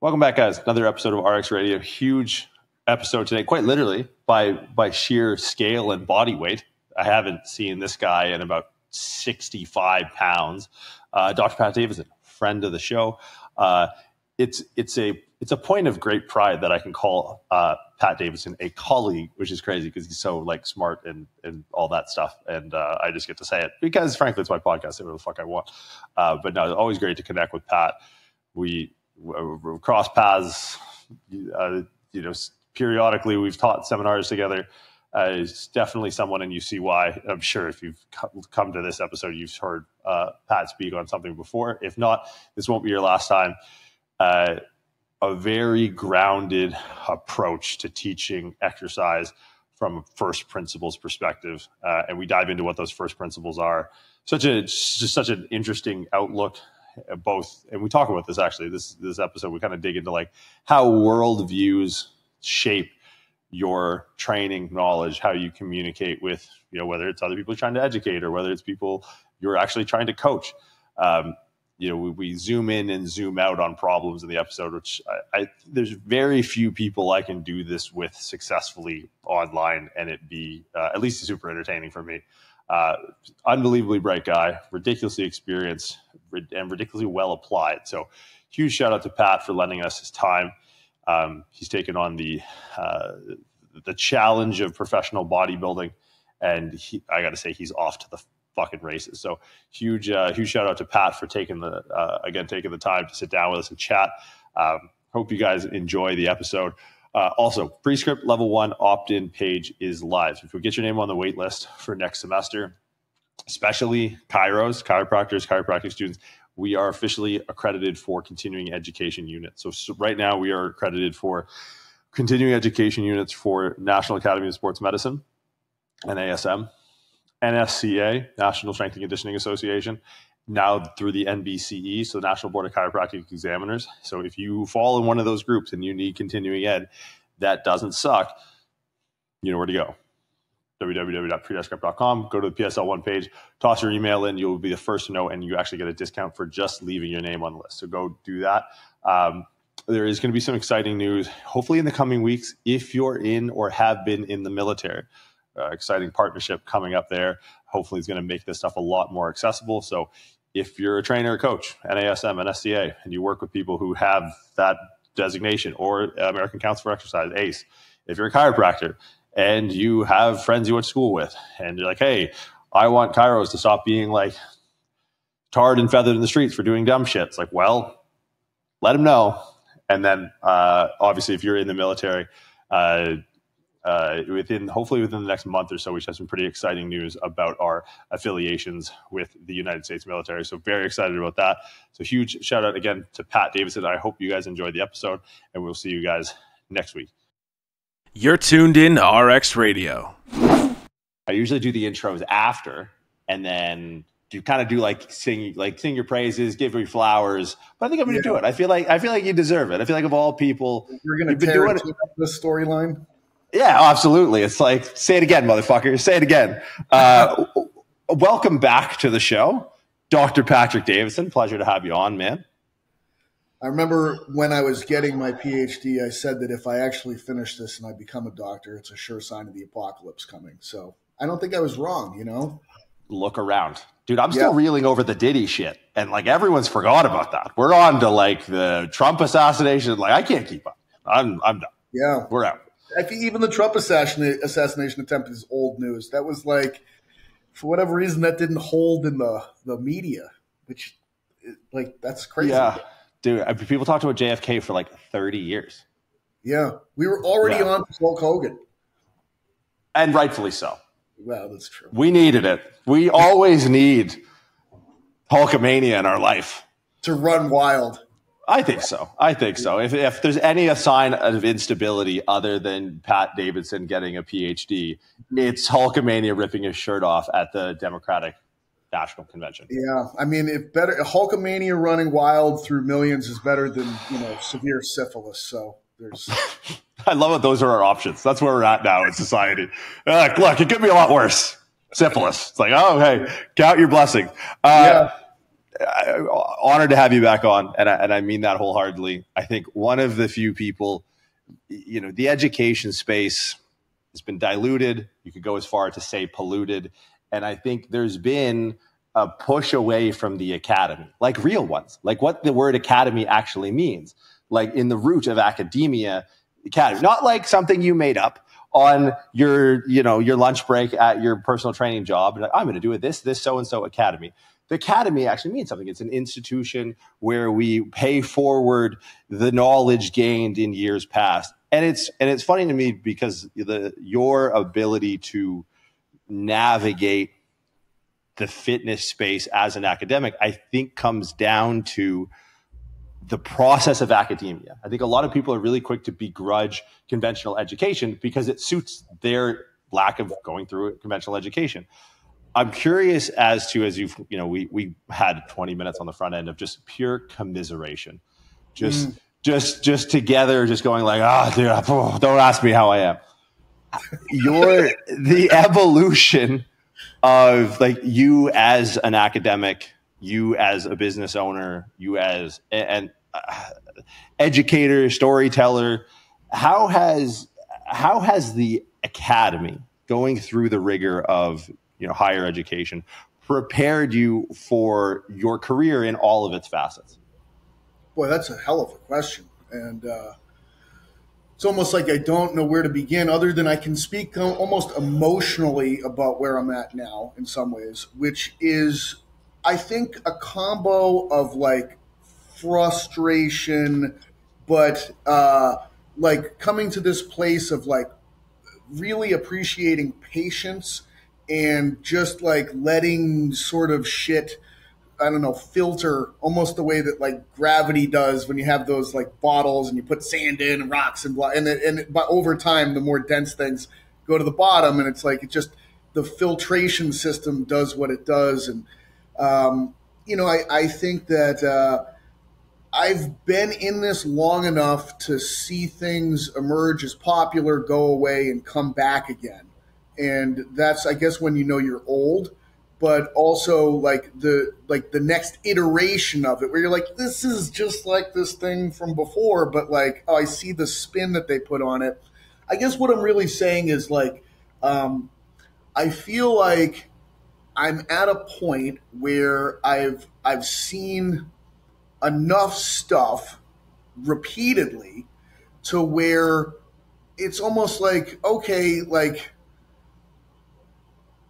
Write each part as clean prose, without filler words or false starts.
Welcome back, guys. Another episode of RX Radio. Huge episode today, quite literally, by sheer scale and body weight. I haven't seen this guy in about 65 pounds. Dr. Pat Davidson, friend of the show. It's a point of great pride that I can call Pat Davidson a colleague, which is crazy because he's so smart and all that stuff. And I just get to say it because, frankly, it's my podcast. I do whatever the fuck I want. But no, it's always great to connect with Pat. We cross paths, periodically. We've taught seminars together. He's definitely someone, and you see why. I'm sure if you've come to this episode, you've heard Pat speak on something before. If not, this won't be your last time. A very grounded approach to teaching exercise from a first principles perspective. And we dive into what those first principles are. Such an interesting outlook. Both, and we talk about this actually. This episode, we kind of dig into how worldviews shape your training knowledge, how you communicate with, whether it's other people you're trying to educate or whether it's people you're actually trying to coach. We zoom in and zoom out on problems in the episode, which there's very few people I can do this with successfully online and it be at least super entertaining for me. Unbelievably bright guy, ridiculously experienced, and ridiculously well applied. So huge shout out to Pat for lending us his time. He's taken on the challenge of professional bodybuilding, and I got to say he's off to the fucking races. So huge shout out to Pat for taking the time to sit down with us and chat. Hope you guys enjoy the episode. Also, Prescript Level 1 opt-in page is live. If we get your name on the wait list for next semester, especially chiros, chiropractors, chiropractic students, we are officially accredited for continuing education units. So right now we are accredited for continuing education units for National Academy of Sports Medicine, NASM, NSCA, National Strength and Conditioning Association, now through the NBCE, so the National Board of Chiropractic Examiners. So if you fall in one of those groups and you need continuing ed, that doesn't suck, you know where to go. www.predescript.com. Go to the PSL1 page, toss your email in. You'll be the first to know, and you actually get a discount for just leaving your name on the list. So go do that. There is going to be some exciting news, hopefully in the coming weeks, if you're in or have been in the military. Exciting partnership coming up there. Hopefully it's going to make this stuff a lot more accessible. So if you're a trainer or coach, NASM, NSCA, and you work with people who have that designation, or American Council for Exercise, ACE, if you're a chiropractor and you have friends you went to school with and you're like, hey, I want chiros to stop being tarred and feathered in the streets for doing dumb shit. It's well, let them know. And then obviously if you're in the military, hopefully within the next month or so, we should have some pretty exciting news about our affiliations with the United States military. So very excited about that. So huge shout out again to Pat Davidson. I hope you guys enjoyed the episode, and we'll see you guys next week. You're tuned in to RX Radio. I usually do the intros after, and then you kind of do sing your praises, give your flowers. But I think I'm going to do it. I feel like you deserve it. I feel like of all people, you're going to tear into this storyline. Yeah, absolutely. It's say it again, motherfucker. Say it again. Welcome back to the show, Dr. Patrick Davidson. Pleasure to have you on, man. I remember when I was getting my PhD, I said that if I actually finish this and I become a doctor, it's a sure sign of the apocalypse coming. So I don't think I was wrong, Look around. Dude, I'm still reeling over the Diddy shit. And everyone's forgot about that. We're on to the Trump assassination. I can't keep up. I'm done. Yeah. We're out. I think even the Trump assassination attempt is old news. That was for whatever reason, that didn't hold in the media, which that's crazy. Yeah, dude. People talked about JFK for 30 years. Yeah, we were already on Hulk Hogan, and rightfully so. Well, that's true. We needed it. We always need Hulkamania in our life to run wild. I think so. If there's any sign of instability other than Pat Davidson getting a PhD, it's Hulkamania ripping his shirt off at the Democratic National Convention. Yeah, I mean, Hulkamania running wild through millions is better than severe syphilis. So there's. I love it. Those are our options. That's where we're at now in society. Look, it could be a lot worse. Syphilis. It's oh, hey, count your blessings. honored to have you back on, and I mean that wholeheartedly. I think one of the few people, the education space has been diluted. You could go as far to say polluted. And I think there's been a push away from the academy, like real ones, like what the word academy actually means, like in the root of academia, academy, not like something you made up on your lunch break at your personal training job. Like, I'm going to do it this so-and-so academy. The academy actually means something. It's an institution where we pay forward the knowledge gained in years past. And it's funny to me because your ability to navigate the fitness space as an academic, I think comes down to the process of academia. I think a lot of people are really quick to begrudge conventional education because it suits their lack of going through conventional education. I'm curious as we had 20 minutes on the front end of just pure commiseration, just together, just going like, dude, don't ask me how I am. The evolution of like you as an academic, you as a business owner, you as an educator, storyteller, how has the academy going through the rigor of higher education prepared you for your career in all of its facets? Boy, that's a hell of a question. And it's almost like I don't know where to begin other than I can speak almost emotionally about where I'm at now in some ways, which is, I think, a combo of like frustration, but like coming to this place of like really appreciating patience and just like letting sort of shit, I don't know, filter almost the way that like gravity does when you have those like bottles and you put sand in and rocks and blah, but over time, the more dense things go to the bottom, and it's like, the filtration system does what it does. And, I think that I've been in this long enough to see things emerge as popular, go away, and come back again. And that's, I guess, when you're old, but also like the next iteration of it where you're like, this is just like this thing from before, but like, I see the spin that they put on it. I guess what I'm really saying is like, I feel like I'm at a point where I've seen enough stuff repeatedly to where it's almost like, okay, like,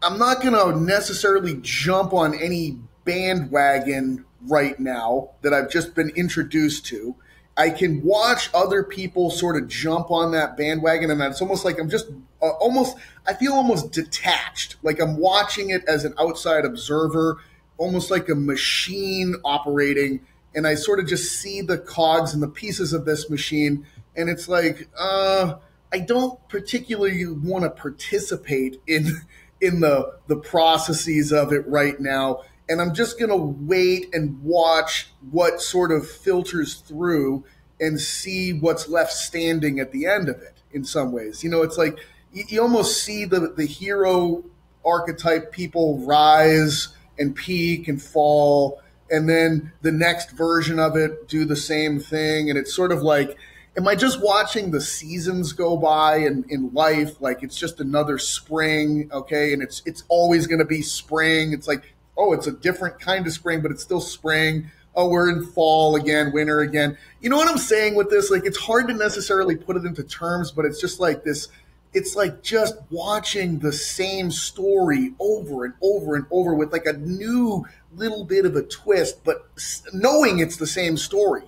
I'm not going to necessarily jump on any bandwagon right now that I've just been introduced to. I can watch other people sort of jump on that bandwagon, and it's almost like I'm just I feel almost detached, like I'm watching it as an outside observer, almost like a machine operating, and I sort of just see the cogs and the pieces of this machine, and it's like, I don't particularly want to participate in the processes of it right now. And I'm just going to wait and watch what sort of filters through and see what's left standing at the end of it in some ways. It's like you almost see the hero archetype people rise and peak and fall, and then the next version of it do the same thing. And it's sort of like, am I just watching the seasons go by in life? Like it's just another spring, okay? And it's always going to be spring. It's like, oh, it's a different kind of spring, but it's still spring. Oh, we're in fall again, winter again. You know what I'm saying with this? Like it's hard to necessarily put it into terms, but it's just like this. It's like just watching the same story over and over and over with like a new little bit of a twist, but knowing it's the same story.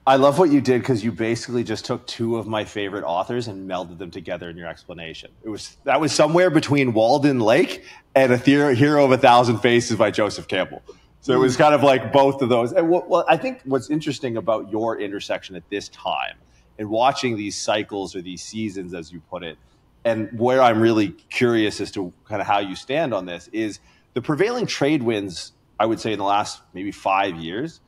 I love what you did because you basically just took two of my favorite authors and melded them together in your explanation. That was somewhere between Walden Lake and A Hero of a Thousand Faces by Joseph Campbell. So it was kind of like both of those. And I think what's interesting about your intersection at this time and watching these cycles or these seasons, as you put it, and where I'm really curious as to kind of how you stand on this is the prevailing trade winds, I would say in the last maybe 5 years,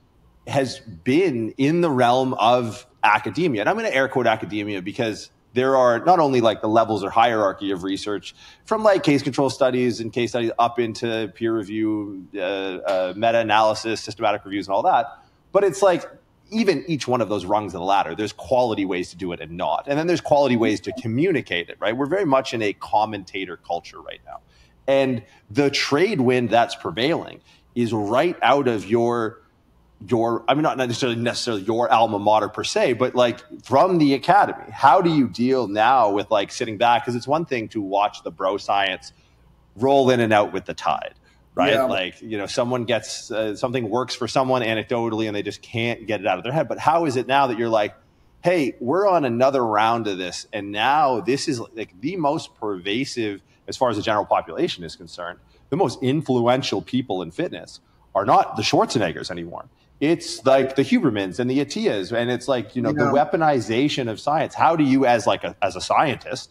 has been in the realm of academia. And I'm going to air quote academia because there are not only like the levels or hierarchy of research from like case control studies and case studies up into peer review, meta-analysis, systematic reviews and all that, but it's like even each one of those rungs of the ladder, there's quality ways to do it and not. And then there's quality ways to communicate it, right? We're very much in a commentator culture right now. And the trade wind that's prevailing is right out of your I mean, not necessarily your alma mater per se, but like from the academy. How do you deal now with like sitting back? Because it's one thing to watch the bro science roll in and out with the tide, right? Yeah. Like, you know, someone gets something works for someone anecdotally and they just can't get it out of their head. But how is it now that you're like, hey, we're on another round of this, and now this is like the most pervasive as far as the general population is concerned, the most influential people in fitness are not the Schwarzeneggers anymore. It's like the Hubermans and the Attias, and it's like, you know, the weaponization of science. How do you, as a scientist,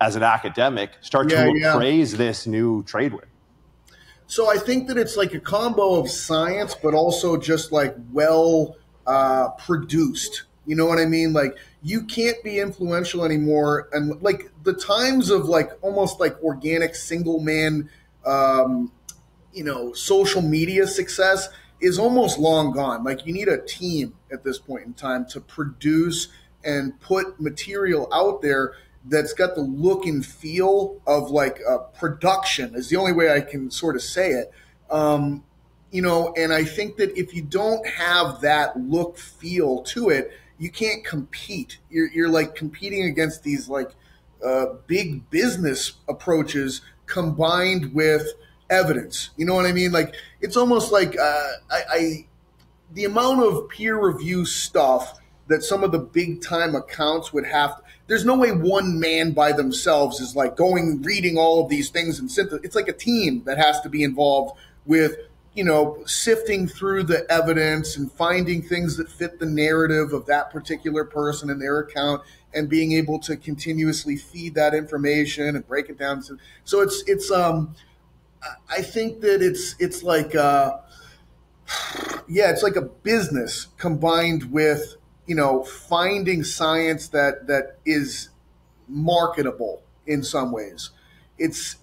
as an academic, start to appraise this new trade wind? So I think that it's like a combo of science, but also just like produced. You know what I mean? Like, you can't be influential anymore, and like the times of like almost like organic single man, social media success is almost long gone. Like, you need a team at this point in time to produce and put material out there that's got the look and feel of like a production is the only way I can sort of say it. And I think that if you don't have that look feel to it, you can't compete. You're like competing against these like big business approaches combined with evidence. You know what I mean? Like, it's almost like the amount of peer review stuff that some of the big time accounts would have. There's no way one man by themselves is like reading all of these things and it's like a team that has to be involved with, sifting through the evidence and finding things that fit the narrative of that particular person and their account, and being able to continuously feed that information and break it down. So it's I think that it's like it's like a business combined with finding science that is marketable in some ways. It's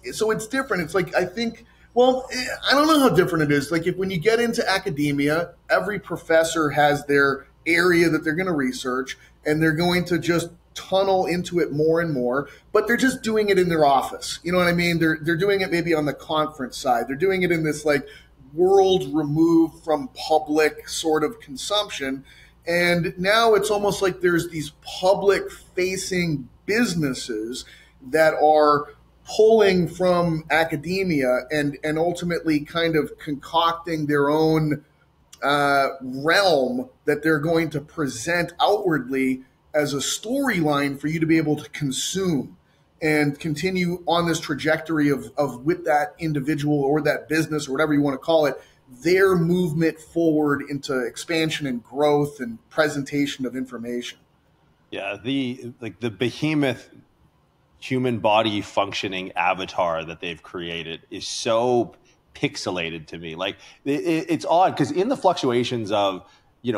different. It's like, I think, well, I don't know how different it is. Like, when you get into academia, every professor has their area that they're going to research, and they're going to just tunnel into it more and more, but they're just doing it in their office. You know what I mean? They're doing it maybe on the conference side. They're doing it in this like world removed from public sort of consumption. And now it's almost like there's these public facing businesses that are pulling from academia and ultimately kind of concocting their own realm that they're going to present outwardly as a storyline for you to be able to consume and continue on this trajectory of with that individual or that business or whatever you want to call it, their movement forward into expansion and growth and presentation of information. Yeah, the behemoth human body functioning avatar that they've created is so pixelated to me. Like, it's odd because in the fluctuations of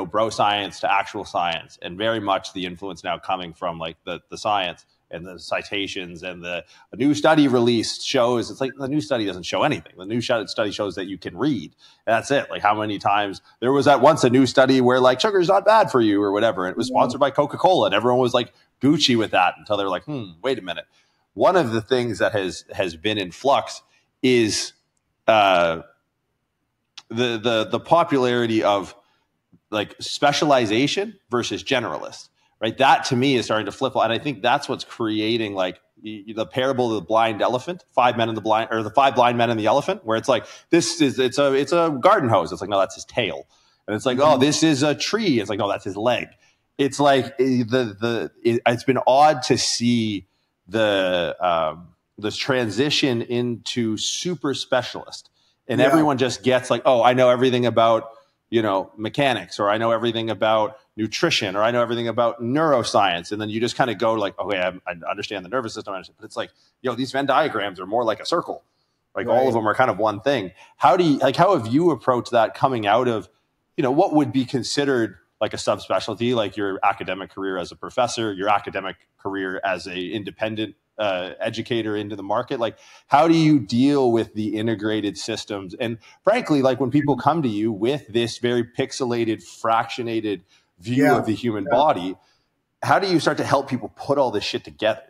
bro science to actual science, and very much the influence now coming from like the science and the citations, and a new study released shows, it's like the new study doesn't show anything. The new study shows that you can read, and that's it. Like, how many times there was at once a new study where like sugar is not bad for you or whatever, and it was sponsored by Coca-Cola, and everyone was like Gucci with that until they're like, wait a minute. One of the things that has been in flux is the popularity of like specialization versus generalist, right? That to me is starting to flip, and I think that's what's creating like the parable of the blind elephant, the 5 blind men and the elephant, where it's like it's a garden hose. It's like, no, that's his tail, and it's like, oh, this is a tree. It's like, no, that's his leg. It's like it's been odd to see this transition into super specialist, and everyone just gets like, oh, I know everything about mechanics, or I know everything about nutrition, or I know everything about neuroscience. And then you just kind of go like, okay, I understand the nervous system. But it's like, these Venn diagrams are more like a circle. Like, all of them are kind of one thing. How have you approached that coming out of, what would be considered like a subspecialty, like your academic career as a professor, your academic career as a independent educator into the market? Like, how do you deal with the integrated systems? And frankly, like when people come to you with this very pixelated, fractionated view of the human body, how do you start to help people put all this shit together?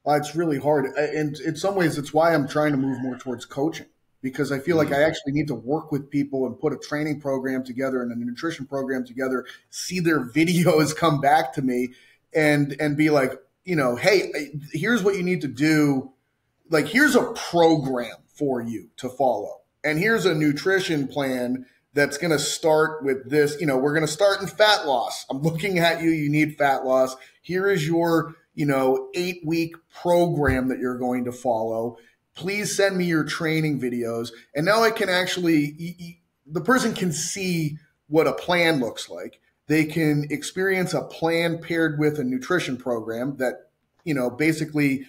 It's really hard. And in some ways, it's why I'm trying to move more towards coaching, because I feel like I actually need to work with people and put a training program together and a nutrition program together, see their videos come back to me and be like, you know, hey, here's what you need to do. Like, here's a program for you to follow. And here's a nutrition plan that's going to start with this. You know, we're going to start in fat loss. I'm looking at you. You need fat loss. Here is your, 8-week program that you're going to follow. Please send me your training videos. And now I can actually, the person can see what a plan looks like. They can experience a plan paired with a nutrition program that, basically,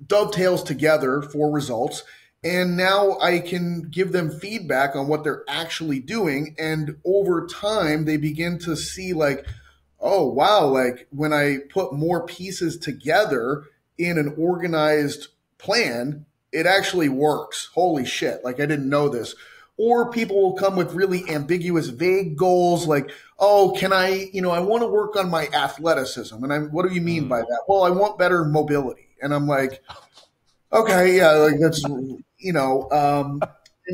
dovetails together for results. And now I can give them feedback on what they're actually doing. And over time, they begin to see like, oh, wow, like when I put more pieces together in an organized plan, it actually works. Holy shit. Like, I didn't know this. Or people will come with really ambiguous, vague goals like, oh, can I want to work on my athleticism. And what do you mean by that? Well, I want better mobility. And I'm like, okay, yeah, like that's, and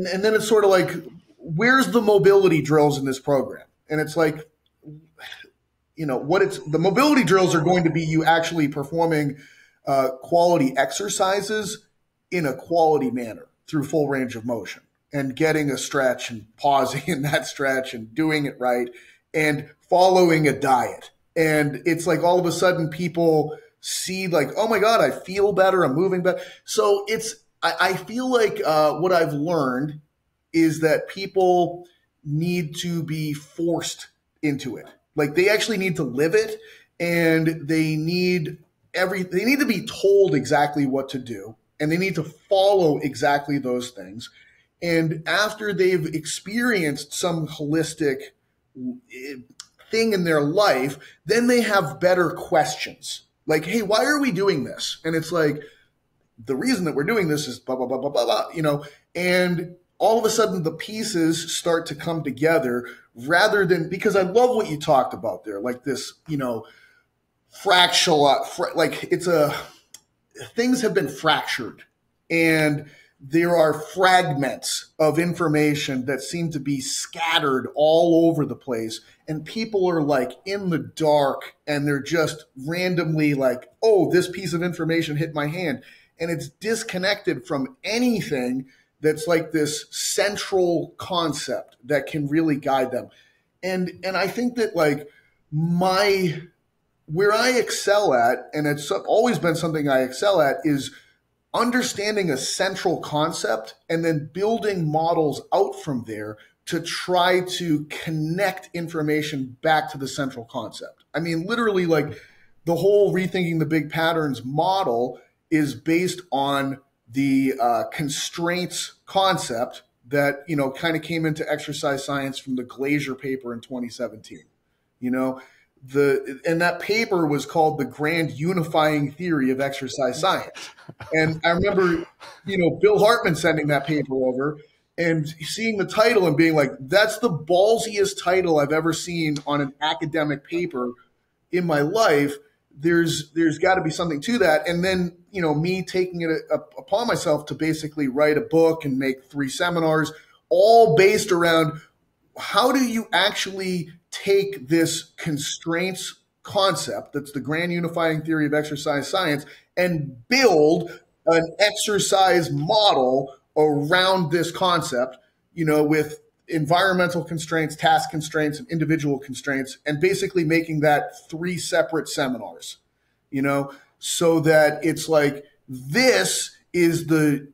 then it's sort of like, where's the mobility drills in this program? And it's like, the mobility drills are going to be you actually performing quality exercises in a quality manner through full range of motion and getting a stretch and pausing in that stretch and doing it right and following a diet. And it's like all of a sudden people see like, oh my God, I feel better. I'm moving better. So I feel like what I've learned is that people need to be forced into it. Like they actually need to live it, and they need to be told exactly what to do, and they need to follow exactly those things. And after they've experienced some holistic thing in their life, then they have better questions. Like, hey, why are we doing this? And it's like, the reason that we're doing this is blah, blah, blah, blah, blah, blah, and all of a sudden the pieces start to come together rather than, because I love what you talked about there, like this, things have been fractured and there are fragments of information that seem to be scattered all over the place. And people are like in the dark and they're just randomly like, oh, this piece of information hit my hand. And it's disconnected from anything that's like this central concept that can really guide them. And I think that like where I excel at, and it's always been something I excel at, is understanding a central concept and then building models out from there to try to connect information back to the central concept. I mean, literally, like the whole Rethinking the Big Patterns model is based on the constraints concept that, kind of came into exercise science from the Glazier paper in 2017. And that paper was called The Grand Unifying Theory of Exercise Science. And I remember, Bill Hartman sending that paper over and seeing the title and being like, that's the ballsiest title I've ever seen on an academic paper in my life. There's got to be something to that. And then, me taking it upon myself to basically write a book and make 3 seminars, all based around how do you actually take this constraints concept, that's the grand unifying theory of exercise science, and build an exercise model around this concept, with environmental constraints, task constraints, and individual constraints, and basically making that 3 separate seminars, so that it's like, this is the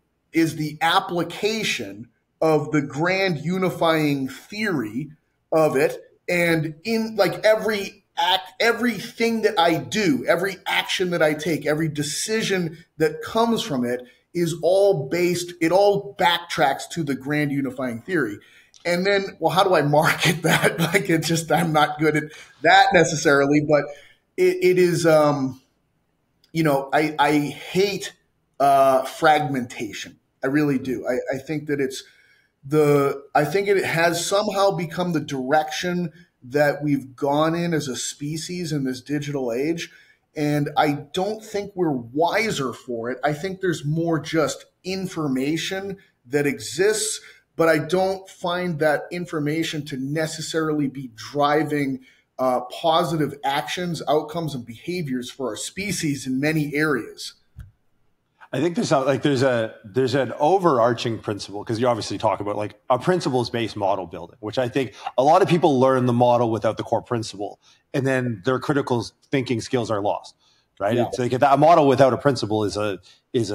application of the grand unifying theory of it. And in like every act, everything that I do, every action that I take, every decision that comes from it is all based, it all backtracks to the grand unifying theory. And then, well, how do I market that? Like, it's just, I'm not good at that necessarily, but it is, I hate fragmentation. I really do. I think that I think it has somehow become the direction that we've gone in as a species in this digital age. And I don't think we're wiser for it. I think there's more just information that exists, but I don't find that information to necessarily be driving positive actions, outcomes, and behaviors for our species in many areas. I think there's an overarching principle, because you obviously talk about like a principles-based model building, which I think a lot of people learn the model without the core principle, and then their critical thinking skills are lost. Right? Yeah. It's like that model without a principle is a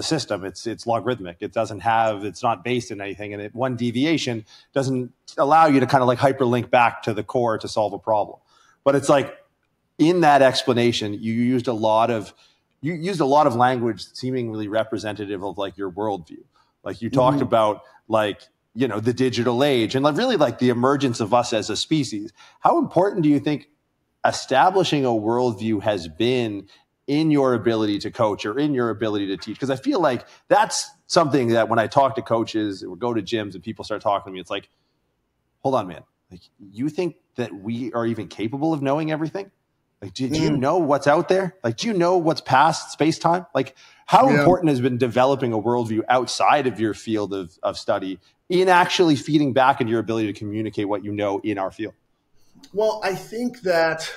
system. It's logarithmic. It's not based in anything, and one deviation doesn't allow you to kind of like hyperlink back to the core to solve a problem. But it's like in that explanation, you used a lot of language seemingly representative of like your worldview. Like you talked about like, the digital age and like really like the emergence of us as a species. How important do you think establishing a worldview has been in your ability to coach or in your ability to teach? Because I feel like that's something that when I talk to coaches or go to gyms and people start talking to me, it's like, hold on, man. Like, you think that we are even capable of knowing everything? Like, do you know what's out there? Like, do you know what's past space-time? Like, how important has been developing a worldview outside of your field of study in actually feeding back into your ability to communicate what you know in our field? Well, I think that,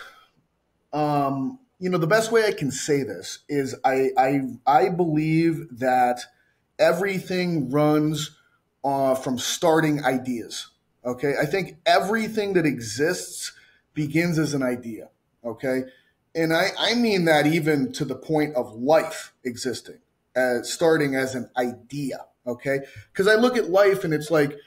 the best way I can say this is I believe that everything runs from starting ideas. Okay. I think everything that exists begins as an idea. Okay. And I mean that even to the point of life existing, starting as an idea. Okay. Because I look at life and it's like,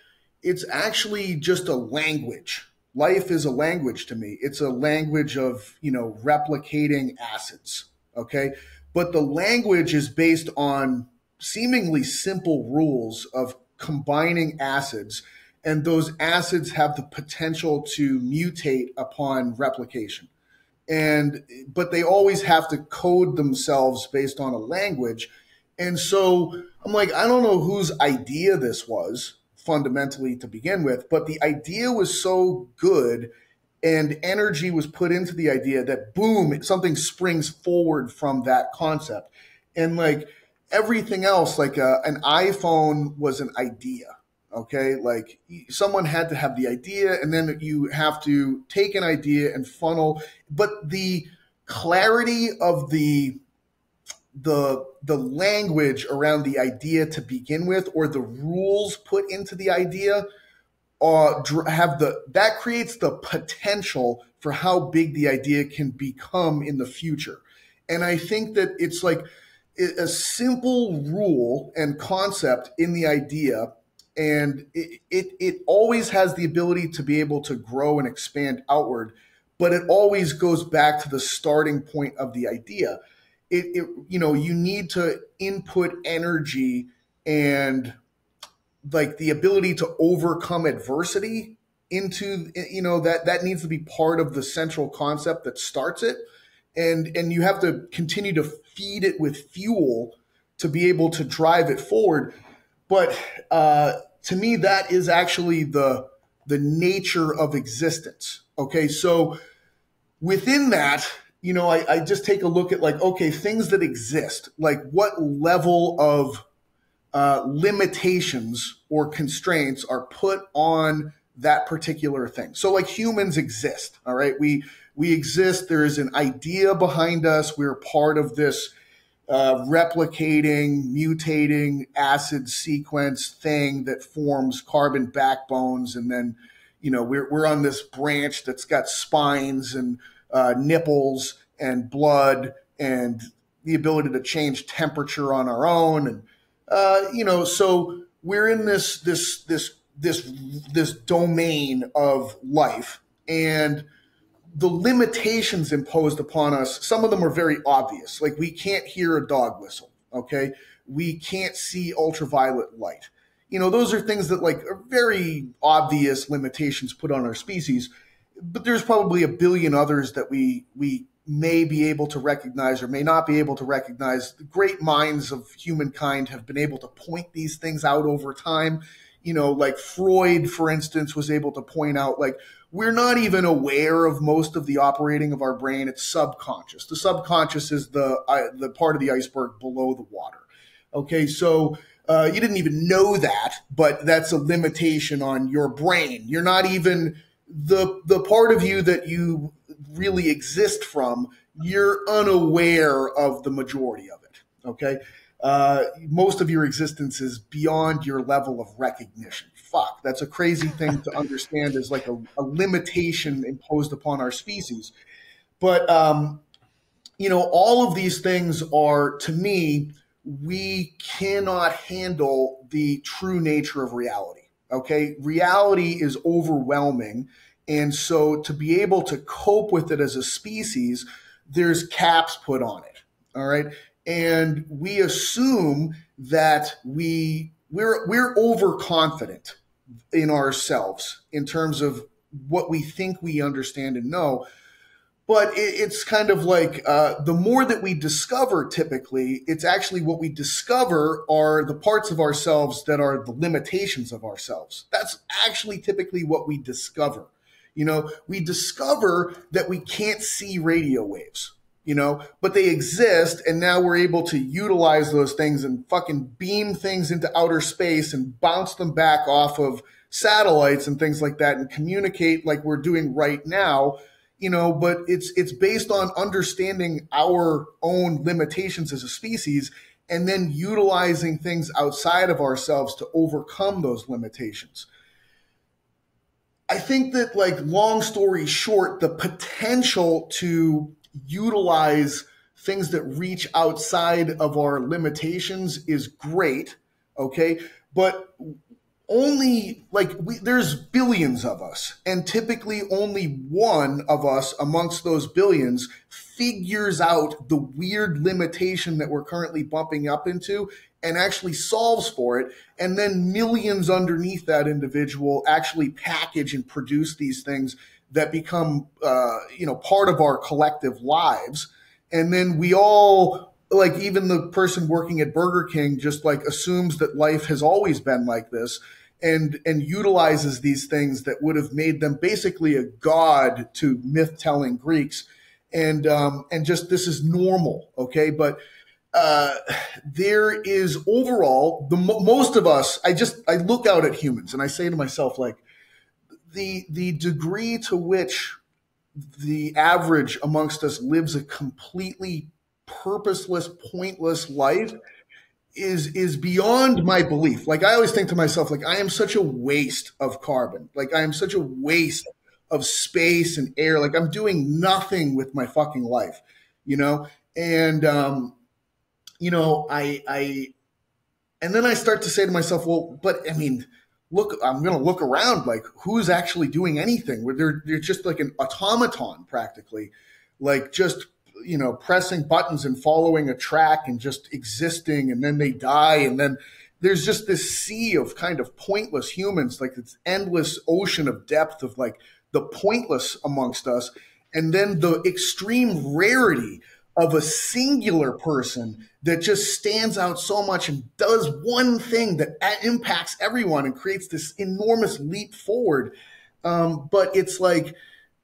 it's actually just a language. Life is a language to me. It's a language of, replicating acids. Okay. But the language is based on seemingly simple rules of combining acids. And those acids have the potential to mutate upon replication. But they always have to code themselves based on a language. And so I'm like, I don't know whose idea this was fundamentally to begin with, but the idea was so good and energy was put into the idea that boom, something springs forward from that concept. And like everything else, like an iPhone was an idea. Okay. Like someone had to have the idea, and then you have to take an idea and funnel, but the clarity of the language around the idea to begin with, or the rules put into the idea, that creates the potential for how big the idea can become in the future. And I think that it's like a simple rule and concept in the idea, and it always has the ability to be able to grow and expand outward, but it always goes back to the starting point of the idea. You need to input energy and like the ability to overcome adversity into, that needs to be part of the central concept that starts it. And you have to continue to feed it with fuel to be able to drive it forward. But to me, that is actually the nature of existence. Okay. So within that, I just take a look at like, okay, things that exist, like what level of limitations or constraints are put on that particular thing. So like humans exist, all right? We exist. There is an idea behind us. We're part of this replicating, mutating acid sequence thing that forms carbon backbones. And then, we're on this branch that's got spines and nipples and blood and the ability to change temperature on our own. And, so we're in this domain of life, and the limitations imposed upon us, some of them are very obvious. Like we can't hear a dog whistle. Okay. We can't see ultraviolet light. those are things that like are very obvious limitations put on our species. But there's probably a billion others that we may be able to recognize or may not be able to recognize. The great minds of humankind have been able to point these things out over time. Like Freud, for instance, was able to point out, like, we're not even aware of most of the operating of our brain. It's subconscious. The subconscious is the part of the iceberg below the water. Okay, so you didn't even know that, but that's a limitation on your brain. You're not even the part of you that you really exist from. You're unaware of the majority of it. Okay, most of your existence is beyond your level of recognition. Fuck, that's a crazy thing to understand as like a limitation imposed upon our species. But all of these things are, to me, we cannot handle the true nature of reality. Okay, reality is overwhelming. And so to be able to cope with it as a species, there's caps put on it. All right. And we assume that we're overconfident in ourselves in terms of what we think we understand and know. But it's kind of like the more that we discover, typically, it's actually what we discover are the parts of ourselves that are the limitations of ourselves. That's actually typically what we discover. We discover that we can't see radio waves, but they exist. And now we're able to utilize those things and fucking beam things into outer space and bounce them back off of satellites and things like that and communicate like we're doing right now. But it's based on understanding our own limitations as a species and then utilizing things outside of ourselves to overcome those limitations. I think that, like, long story short, the potential to utilize things that reach outside of our limitations is great, okay? But only, there's billions of us, and typically only one of us amongst those billions figures out the weird limitation that we're currently bumping up into and actually solves for it. And then millions underneath that individual actually package and produce these things that become, part of our collective lives. And then we all, like, even the person working at Burger King just like assumes that life has always been like this and utilizes these things that would have made them basically a god to myth-telling Greeks. And just, this is normal. Okay. But there is overall most of us, I look out at humans and I say to myself, like, the degree to which the average amongst us lives a completely purposeless, pointless life is beyond my belief. Like, I always think to myself, like, I am such a waste of carbon. Like, I am such a waste of space and air. Like, I'm doing nothing with my fucking life, and and then I start to say to myself, well, but I mean, look, I'm going to look around, like, who's actually doing anything? They're just like an automaton practically, like, just, pressing buttons and following a track and just existing, and then they die. And then there's just this sea of kind of pointless humans, like this endless ocean of depth of like the pointless amongst us. And then the extreme rarity of a singular person that just stands out so much and does one thing that impacts everyone and creates this enormous leap forward. But it's like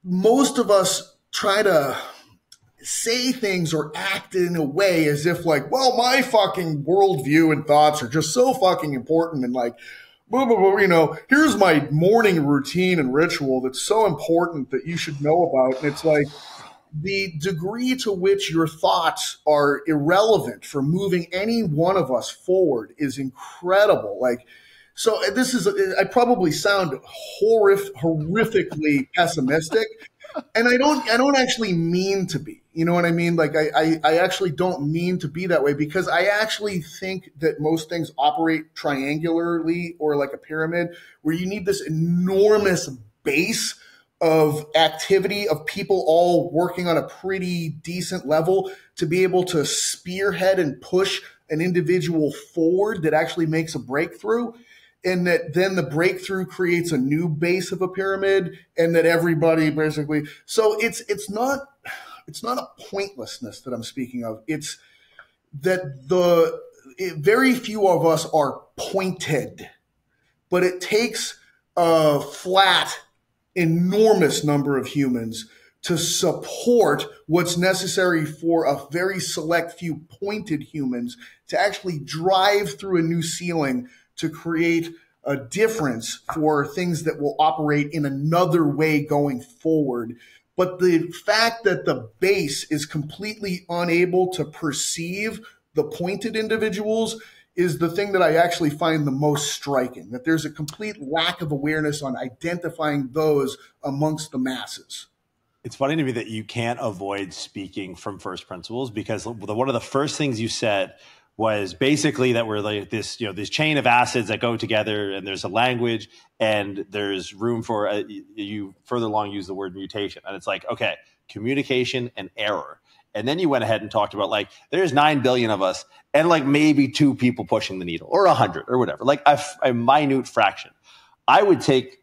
most of us try to say things or act in a way as if, like, well, my fucking worldview and thoughts are just so fucking important, and like, blah, blah, blah, here's my morning routine and ritual that's so important that you should know about. And it's like, the degree to which your thoughts are irrelevant for moving any one of us forward is incredible. Like, so this is, I probably sound horrifically pessimistic, and I don't actually mean to be. You know what I mean? Like, I actually don't mean to be that way, because I actually think that most things operate triangularly, or like a pyramid, where you need this enormous base of activity of people all working on a pretty decent level to be able to spearhead and push an individual forward that actually makes a breakthrough. and that then the breakthrough creates a new base of a pyramid, and that everybody basically. So it's not a pointlessness that I'm speaking of. It's that very few of us are pointed, but it takes a flat, enormous number of humans to support what's necessary for a very select few pointed humans to actually drive through a new ceiling to create a difference for things that will operate in another way going forward. But the fact that the base is completely unable to perceive the pointed individuals is the thing that I actually find the most striking, that there's a complete lack of awareness on identifying those amongst the masses. It's funny to me that you can't avoid speaking from first principles, because one of the first things you said was basically that we're like this, this chain of acids that go together, and there's a language and there's room for you further along use the word mutation. And it's like, okay, communication and error. And then you went ahead and talked about like, there's 9 billion of us and like maybe 2 people pushing the needle or 100 or whatever, like a minute fraction. I would take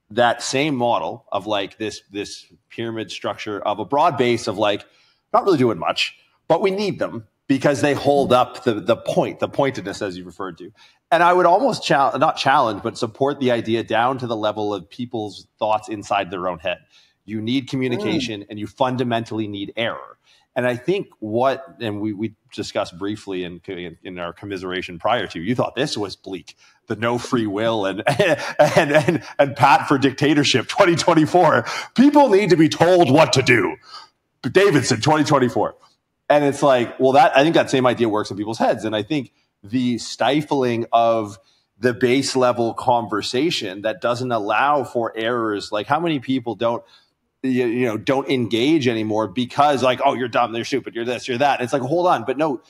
that same model of like this pyramid structure of a broad base of like not really doing much, but we need them because they hold up the pointedness, as you referred to. And I would almost not challenge, but support the idea down to the level of people's thoughts inside their own head. You need communication and you fundamentally need error. And I think we discussed briefly in our commiseration prior to, you thought this was bleak, the no free will and Pat for dictatorship 2024. People need to be told what to do. Davidson 2024. And it's like, well, I think that same idea works in people's heads. And I think the stifling of the base level conversation that doesn't allow for errors, like how many people don't engage anymore because like, oh, you're dumb, you're stupid, you're this, you're that. And it's like, hold on, but no.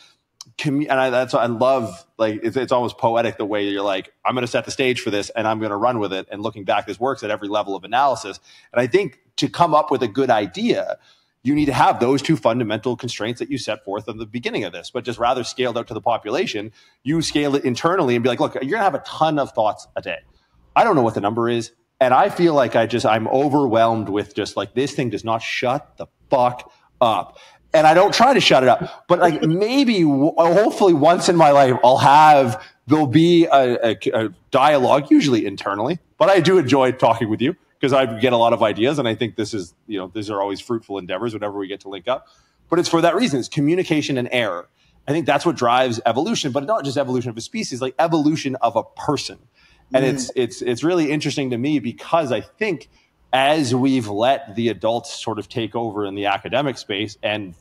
That's what I love. Like it's almost poetic the way you're like, I'm going to set the stage for this and I'm going to run with it. And looking back, this works at every level of analysis. And I think to come up with a good idea, you need to have those 2 fundamental constraints that you set forth in the beginning of this, but just rather scaled out to the population, you scale it internally and be like, look, you're going to have a ton of thoughts a day. I don't know what the number is. And I feel like I'm overwhelmed with just like, this thing does not shut the fuck up. And I don't try to shut it up, but like maybe, hopefully once in my life, there'll be a dialogue, usually internally, but I do enjoy talking with you because I get a lot of ideas. And I think these are always fruitful endeavors whenever we get to link up, but it's for that reason. It's communication and error. I think that's what drives evolution, but not just evolution of a species, like evolution of a person. And it's really interesting to me because I think as we've let the adults sort of take over in the academic space and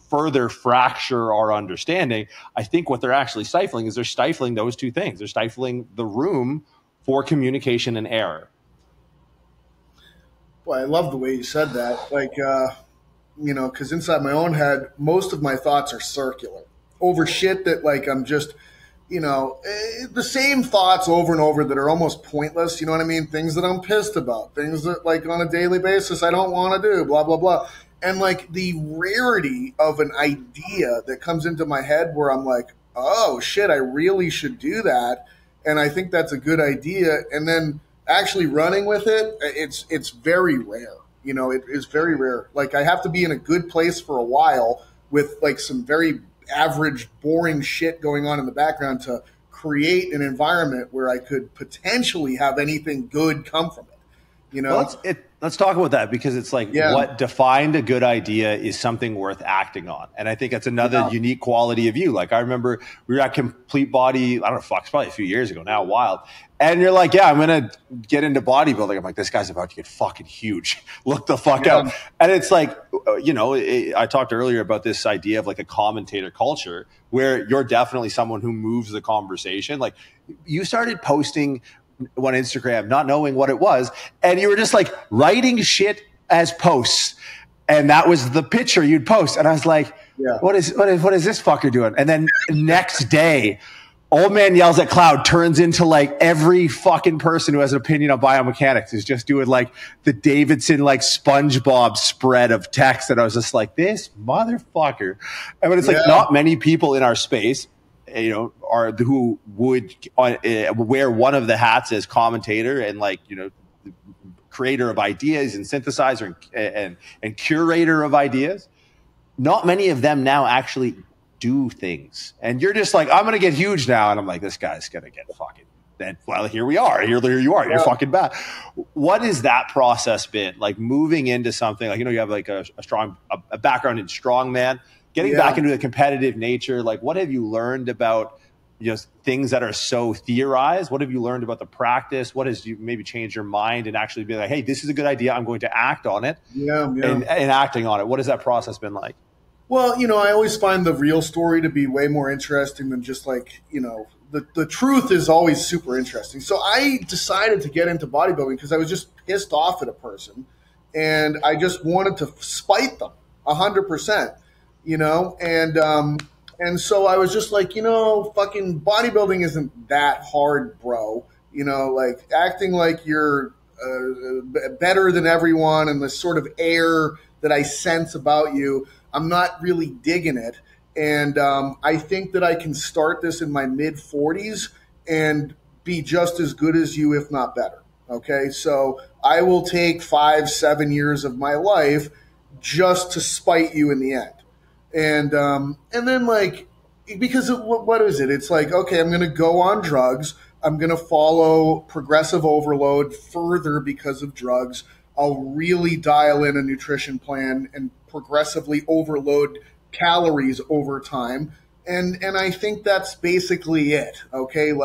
further fracture our understanding, I think what they're actually stifling is they're stifling those 2 things. They're stifling the room for communication and error. Well, I love the way you said that. Like, because inside my own head, most of my thoughts are circular over shit that like I'm just – the same thoughts over and over that are almost pointless. You know what I mean? Things that I'm pissed about, things that like on a daily basis I don't want to do, blah, blah, blah. And like the rarity of an idea that comes into my head where I'm like, oh shit, I really should do that. And I think that's a good idea. And then actually running with it, it's very rare. It is very rare. Like I have to be in a good place for a while with like some very average, boring shit going on in the background to create an environment where I could potentially have anything good come from it. Well, let's talk about that because it's like what defined a good idea is something worth acting on. And I think that's another unique quality of you. Like I remember we were at Complete Body, I don't know, it's probably a few years ago now, wild. And you're like, yeah, I'm going to get into bodybuilding. I'm like, this guy's about to get fucking huge. Look the fuck out. And it's like, I talked earlier about this idea of like a commentator culture where you're definitely someone who moves the conversation. Like you started posting on Instagram, not knowing what it was. And you were just like writing shit as posts. And that was the picture you'd post. And I was like, what is this fucker doing? And then next day, Old Man Yells at Cloud turns into like every fucking person who has an opinion on biomechanics is just doing like the Davidson, like SpongeBob spread of text. And I was just like, this motherfucker. I mean, it's like not many people in our space who would wear one of the hats as commentator and creator of ideas and synthesizer and curator of ideas. Not many of them now actually do things. And you're just like, I'm going to get huge now. And I'm like, this guy's going to get fucking then. Well, here we are. Here you are. You're fucking bad. What has that process been like, moving into something like, you have like a strong background in strongman, getting back into the competitive nature? Like, what have you learned about things that are so theorized? What have you learned about the practice? What has you maybe changed your mind and actually be like, hey, this is a good idea, I'm going to act on it? And acting on it. What has that process been like? Well, I always find the real story to be way more interesting than just the truth is always super interesting. So I decided to get into bodybuilding because I was just pissed off at a person and I just wanted to spite them 100%, and so I was just like, fucking bodybuilding isn't that hard, bro. Like acting like you're better than everyone and the sort of air that I sense about you, I'm not really digging it. And I think that I can start this in my mid-40s and be just as good as you, if not better. Okay, so I will take 5-7 years of my life just to spite you in the end. And then because what is it? It's like, okay, I'm going to go on drugs. I'm going to follow progressive overload further because of drugs. I'll really dial in a nutrition plan and progressively overload calories over time. And I think that's basically it. Okay. And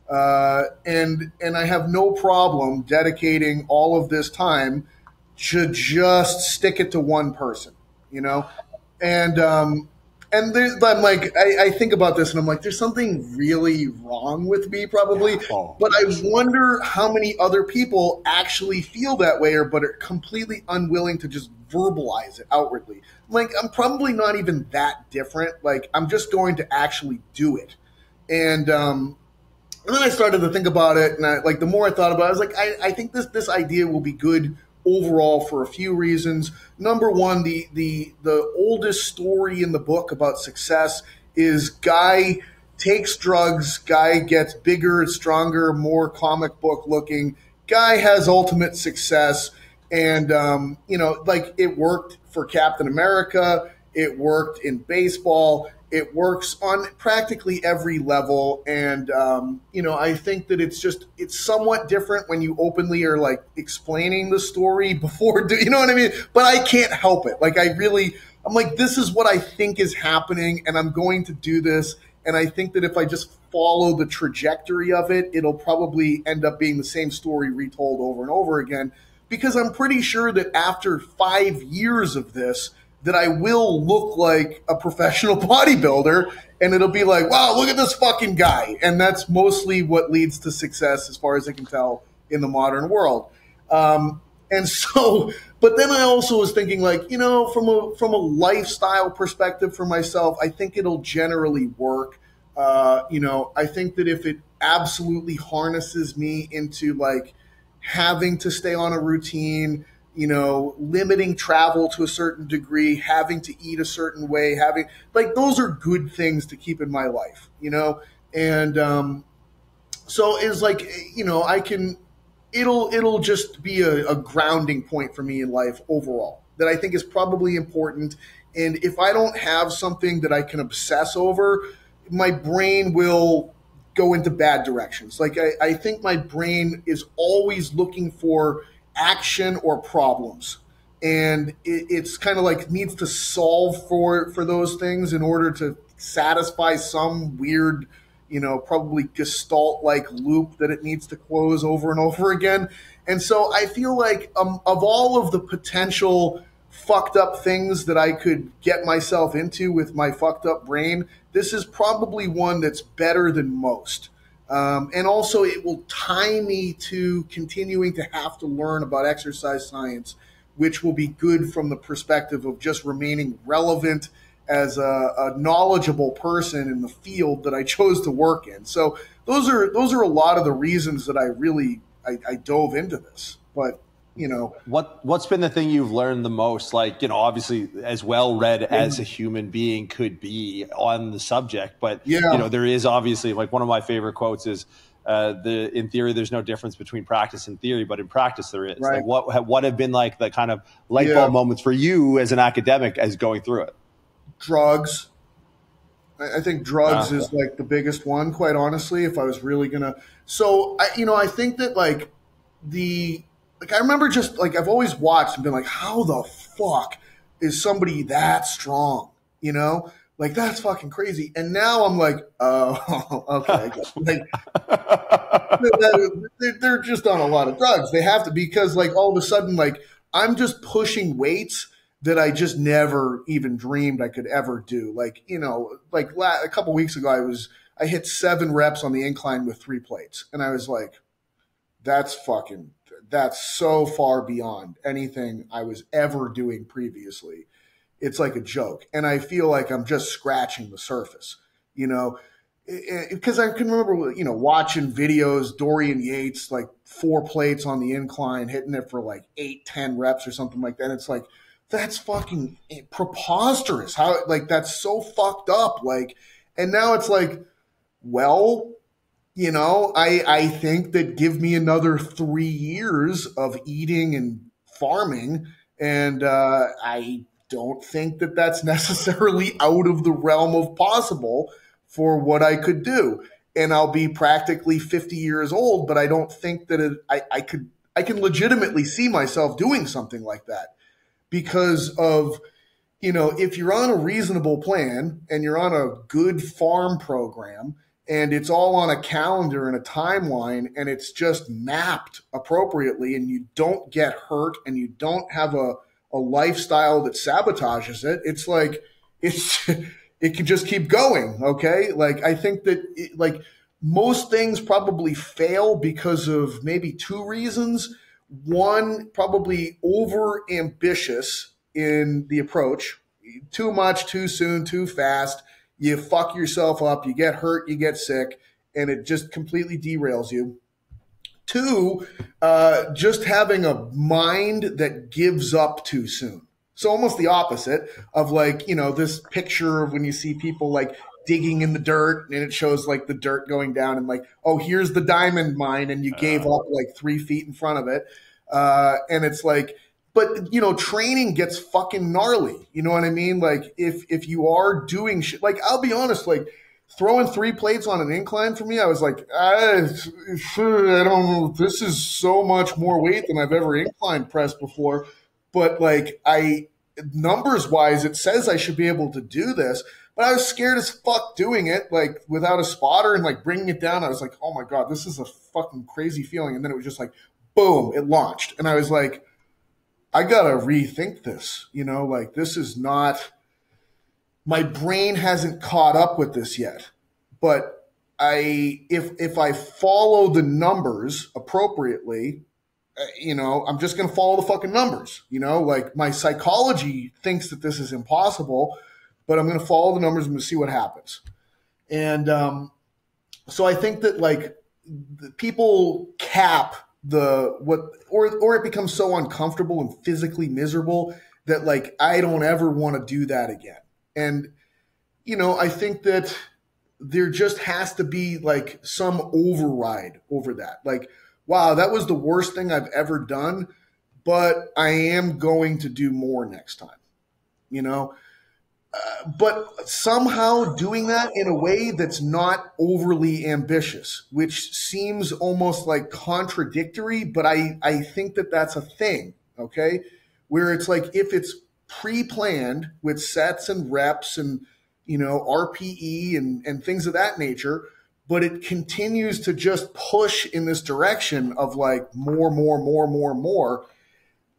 I have no problem dedicating all of this time to just stick it to one person, and there's, I'm like, I think about this and I'm like, there's something really wrong with me probably, but I wonder how many other people actually feel that way but are completely unwilling to just verbalize it outwardly. Like, I'm probably not even that different. Like, I'm just going to actually do it. And then I started to think about it, and the more I thought about it, I was like, I think this idea will be good overall for a few reasons. Number one, the oldest story in the book about success is guy takes drugs, guy gets bigger, stronger, more comic book looking, guy has ultimate success. And, it worked for Captain America. It worked in baseball. It works on practically every level. And, I think that it's somewhat different when you openly are explaining the story before, you know what I mean? But I can't help it. I'm like, this is what I think is happening and I'm going to do this. And I think that if I just follow the trajectory of it, it'll probably end up being the same story retold over and over again, because I'm pretty sure that after 5 years of this, that I will look like a professional bodybuilder and it'll be like, wow, look at this fucking guy. And that's mostly what leads to success as far as I can tell in the modern world. And so, but then I also was thinking from a lifestyle perspective for myself, I think it'll generally work. I think that if it absolutely harnesses me into having to stay on a routine, limiting travel to a certain degree, having to eat a certain way, those are good things to keep in my life, and so it's I can, it'll just be a grounding point for me in life overall that I think is probably important. And if I don't have something that I can obsess over, my brain will go into bad directions. I think my brain is always looking for action or problems. And it's kind of needs to solve for those things in order to satisfy some weird, probably Gestalt-like loop that it needs to close over and over again. And so I feel of all of the potential fucked up things that I could get myself into with my fucked up brain, this is probably one that's better than most. And also it will tie me to continuing to have to learn about exercise science, which will be good from the perspective of just remaining relevant as a knowledgeable person in the field that I chose to work in. So those are a lot of the reasons that I dove into this. But What's been the thing you've learned the most? Like, obviously as well read as a human being could be on the subject, but there is obviously, like, one of my favorite quotes is, in theory, there's no difference between practice and theory, but in practice there is. Right. Like, what have been like the kind of light bulb moments for you as an academic as going through it? Drugs. I think drugs is like the biggest one, quite honestly, if I was really gonna. So I think that I remember just like I've always watched and been like, how the fuck is somebody that strong? Like, that's fucking crazy. And now I'm like, oh, okay. They're just on a lot of drugs. They have to, because like all of a sudden, like, I'm just pushing weights that I just never even dreamed I could ever do. Like, a couple weeks ago, I hit 7 reps on the incline with 3 plates. And I was like, that's so far beyond anything I was ever doing previously. It's like a joke. And I feel like I'm just scratching the surface, because I can remember, watching videos, Dorian Yates, like 4 plates on the incline, hitting it for like 8-10 reps or something like that. And it's like, that's fucking preposterous. How, like, that's so fucked up. Like, and now it's like, well, I think that give me another 3 years of eating and farming. And I don't think that that's necessarily out of the realm of possible for what I could do. And I'll be practically 50 years old, but I don't think that I can legitimately see myself doing something like that. Because of, if you're on a reasonable plan and you're on a good farm program and it's all on a calendar and a timeline and it's just mapped appropriately and you don't get hurt and you don't have a lifestyle that sabotages it, it's like, it can just keep going. Okay. Like, I think that most things probably fail because of maybe 2 reasons. One, probably over ambitious in the approach. Too much, too soon, too fast. You fuck yourself up, you get hurt, you get sick, and it just completely derails you. 2, just having a mind that gives up too soon. So almost the opposite of like, this picture of when you see people like digging in the dirt and it shows like the dirt going down and like, oh, here's the diamond mine, and you gave up like 3 feet in front of it. And it's like, but training gets fucking gnarly. You know what I mean? Like, if you are doing shit, like, I'll be honest, like throwing 3 plates on an incline for me, I was like, I don't know. This is so much more weight than I've ever incline pressed before. But like, numbers wise, it says I should be able to do this. But I was scared as fuck doing it, like without a spotter and like bringing it down. I was like, oh my God, this is a fucking crazy feeling. And then it was just like, boom, it launched. And I was like, I got to rethink this. Like, this is not, my brain hasn't caught up with this yet. But if I follow the numbers appropriately, I'm just going to follow the fucking numbers. Like, my psychology thinks that this is impossible, but I'm going to follow the numbers and see what happens. And so I think that like people cap or it becomes so uncomfortable and physically miserable that like I don't ever want to do that again. And I think that there just has to be like some override over that. Like, wow, that was the worst thing I've ever done, but I am going to do more next time. But somehow doing that in a way that's not overly ambitious, which seems almost like contradictory, but I think that that's a thing, okay? Where it's like, if it's pre-planned with sets and reps and, RPE and things of that nature, but it continues to just push in this direction of like more,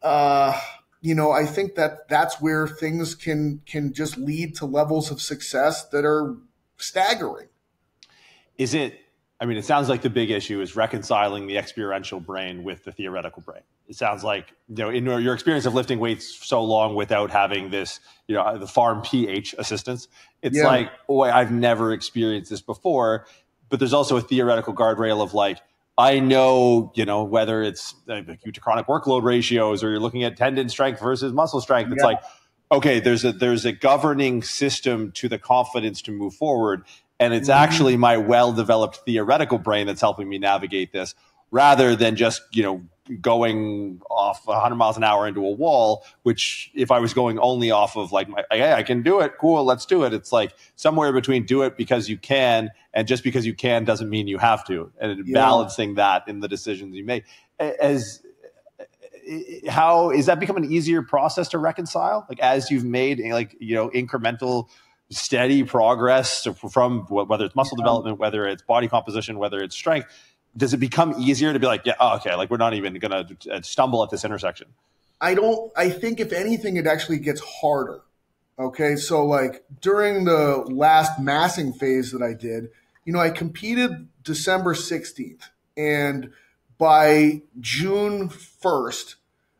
I think that that's where things can just lead to levels of success that are staggering. It sounds like the big issue is reconciling the experiential brain with the theoretical brain. It sounds like, in your experience of lifting weights so long without having this, the farm pH assistance, it's like, oh, I've never experienced this before. But there's also a theoretical guardrail of like, I know, whether it's acute to chronic workload ratios, or you're looking at tendon strength versus muscle strength. It's like, okay, there's a governing system to the confidence to move forward. And it's actually my well-developed theoretical brain that's helping me navigate this, rather than just, going off 100 miles an hour into a wall, which if I was going only off of like, hey, I can do it, cool, let's do it. It's like somewhere between do it because you can, and just because you can doesn't mean you have to. And balancing that in the decisions you make. How is that become an easier process to reconcile? Like as you've made incremental steady progress from whether it's muscle development, whether it's body composition, whether it's strength, does it become easier to be like, okay, like we're not even going to stumble at this intersection? I think if anything, it actually gets harder. Okay. So like during the last massing phase that I did, I competed December 16th, and by June 1st,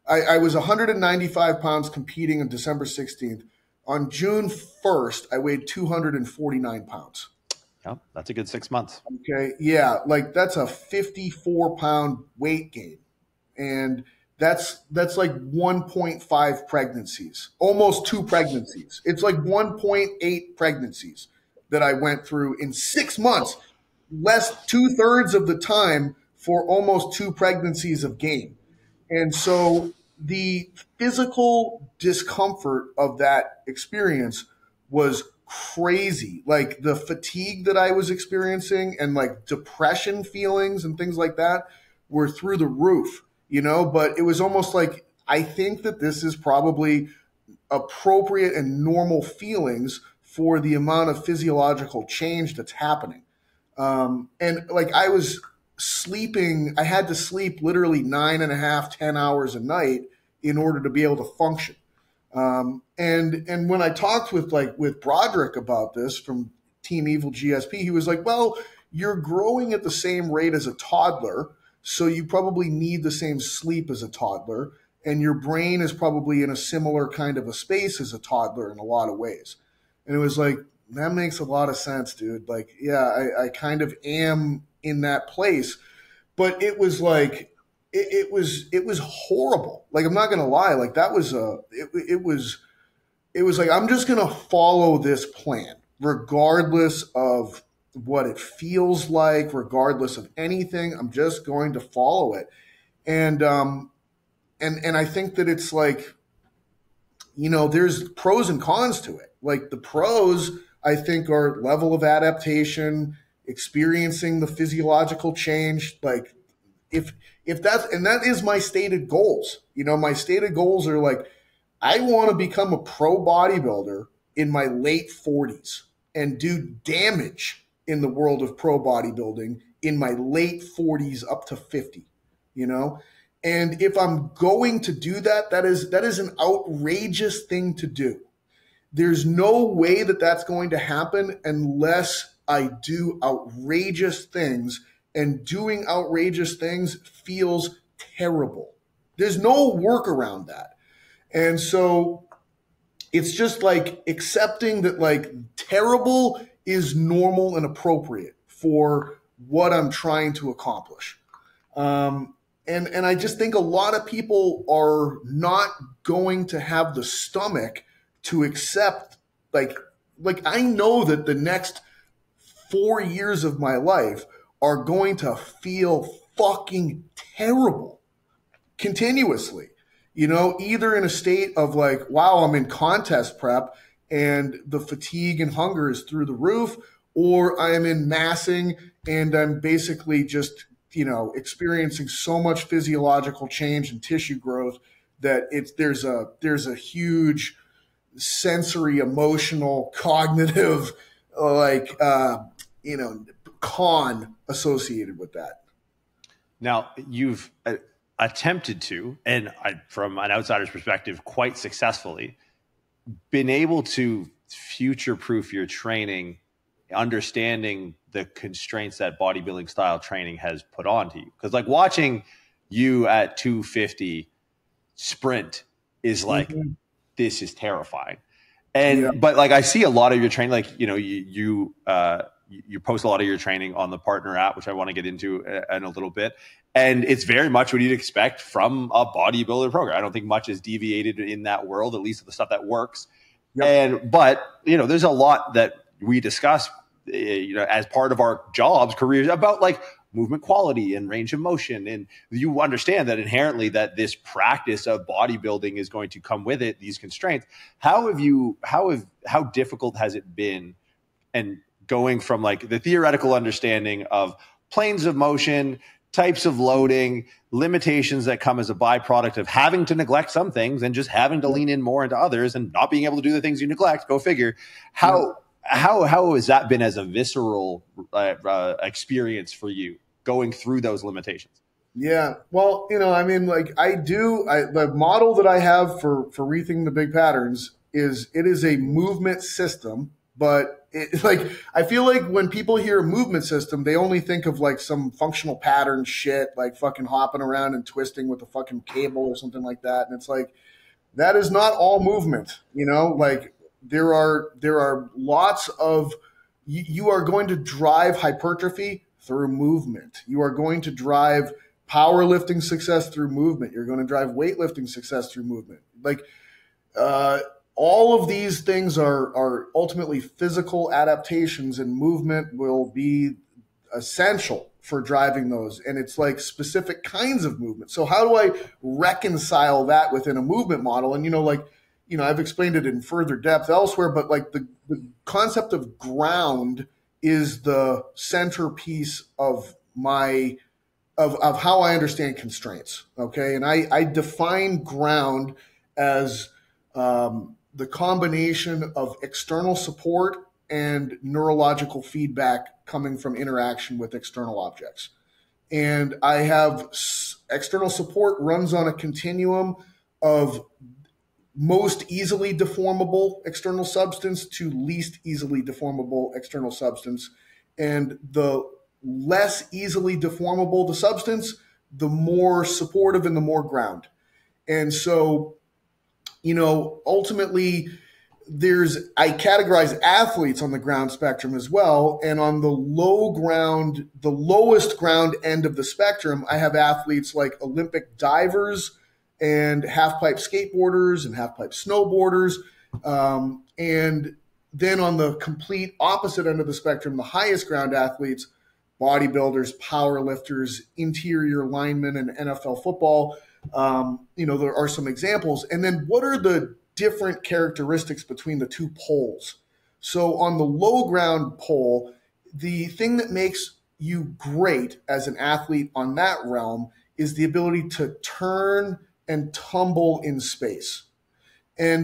I was 195 pounds competing on December 16th. On June 1st, I weighed 249 pounds. Yeah, that's a good 6 months. Okay. Yeah. Like that's a 54-pound weight gain. And that's like 1.5 pregnancies, almost 2 pregnancies. It's like 1.8 pregnancies that I went through in 6 months, less 2/3 of the time for almost 2 pregnancies of gain. And so the physical discomfort of that experience was crazy. Like the fatigue that I was experiencing and like depression feelings and things like that were through the roof, but it was almost like, I think that this is probably appropriate and normal feelings for the amount of physiological change that's happening. And like I was sleeping, I had to sleep literally 9.5, 10 hours a night in order to be able to function. And when I talked with Broderick about this from Team Evil GSP, he was like, well, you're growing at the same rate as a toddler, so you probably need the same sleep as a toddler, and your brain is probably in a similar kind of a space as a toddler in a lot of ways. And it was like, that makes a lot of sense, dude. Like, yeah, I kind of am in that place, but it was like, it was horrible. Like, I'm not going to lie. Like that was it was like, I'm just going to follow this plan regardless of what it feels like, regardless of anything. I'm just going to follow it. And I think that it's like, there's pros and cons to it. Like the pros, I think, are level of adaptation, experiencing the physiological change. Like if that's, and that is my stated goals. My stated goals are like, I want to become a pro bodybuilder in my late 40s and do damage in the world of pro bodybuilding in my late 40s up to 50, And if I'm going to do that, that is an outrageous thing to do. There's no way that that's going to happen unless I do outrageous things, and doing outrageous things feels terrible. There's no work around that. And so it's just like accepting that like terrible is normal and appropriate for what I'm trying to accomplish. And I just think a lot of people are not going to have the stomach to accept, like I know that the next 4 years of my life are going to feel fucking terrible continuously, either in a state of like, wow, I'm in contest prep and the fatigue and hunger is through the roof, or I'm in massing and I'm basically just, experiencing so much physiological change and tissue growth that there's a huge sensory, emotional, cognitive, con associated with that. Now, you've attempted to, and from an outsider's perspective, quite successfully, been able to future-proof your training, understanding the constraints that bodybuilding style training has put onto you. Because like watching you at 250 sprint is like, this is terrifying. And, but like, I see a lot of your training, like, you you post a lot of your training on the Partner app, which I want to get into in a little bit. And it's very much what you'd expect from a bodybuilder program. I don't think much is deviated in that world, at least the stuff that works. Yep. But there's a lot that we discuss, as part of our jobs, careers, about like movement quality and range of motion. And you understand that inherently that this practice of bodybuilding is going to come with it, these constraints. How difficult has it been, and going from like the theoretical understanding of planes of motion, types of loading, limitations that come as a byproduct of having to neglect some things and just having to lean in more into others and not being able to do the things you neglect, go figure. How has that been as a visceral experience for you, going through those limitations? Yeah. Well, the model that I have for rethinking the big patterns is it is a movement system, but I feel like when people hear a movement system, they only think of like some functional pattern shit, like fucking hopping around and twisting with a fucking cable or something like that. And it's like, that is not all movement, like there are lots of, you are going to drive hypertrophy through movement. You are going to drive powerlifting success through movement. You're going to drive weightlifting success through movement. All of these things are ultimately physical adaptations, and movement will be essential for driving those. And it's like specific kinds of movement. So how do I reconcile that within a movement model? And, I've explained it in further depth elsewhere, but like the concept of ground is the centerpiece of how I understand constraints. Okay. And I define ground as, the combination of external support and neurological feedback coming from interaction with external objects. And I have external support runs on a continuum of most easily deformable external substance to least easily deformable external substance. And the less easily deformable the substance, the more supportive and the more ground. And so, ultimately I categorize athletes on the ground spectrum as well. And on the lowest ground end of the spectrum, I have athletes like Olympic divers and half-pipe skateboarders and half-pipe snowboarders. And then on the complete opposite end of the spectrum, the highest ground athletes, bodybuilders, powerlifters, interior linemen, and NFL football. There are some examples. And then what are the different characteristics between the two poles? So on the low ground pole, the thing that makes you great as an athlete on that realm is the ability to turn and tumble in space. And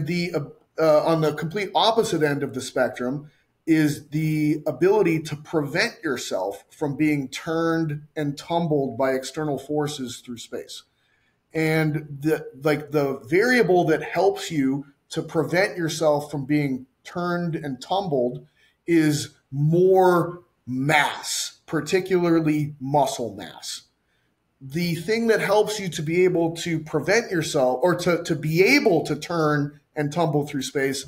on the complete opposite end of the spectrum is the ability to prevent yourself from being turned and tumbled by external forces through space. And the variable that helps you to prevent yourself from being turned and tumbled is more mass, particularly muscle mass. The thing that helps you to be able to prevent yourself or to be able to turn and tumble through space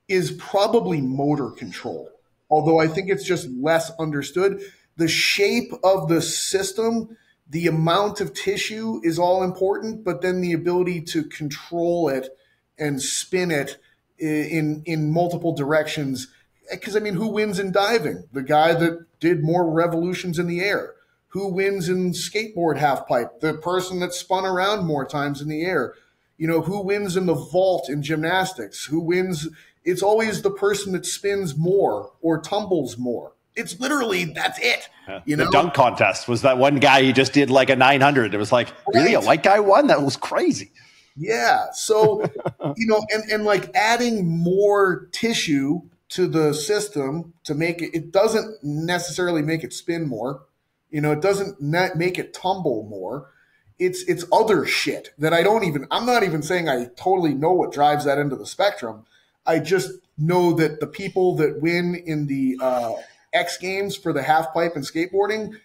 is probably motor control. Although I think it's just less understood. The shape of the system, the amount of tissue is all important, but then the ability to control it and spin it in multiple directions. Because, who wins in diving? The guy that did more revolutions in the air. Who wins in skateboard half pipe? The person that spun around more times in the air. Who wins in the vault in gymnastics? Who wins? It's always the person that spins more or tumbles more. It's literally, that's it. The dunk contest was that one guy, he just did like a 900. It was like, really? A white guy won? That was crazy. Yeah. So, and like adding more tissue to the system to make it doesn't necessarily make it spin more. It doesn't make it tumble more. It's other shit that I'm not even saying I totally know what drives that into the spectrum. I just know that the people that win in the X Games for the half pipe and skateboarding,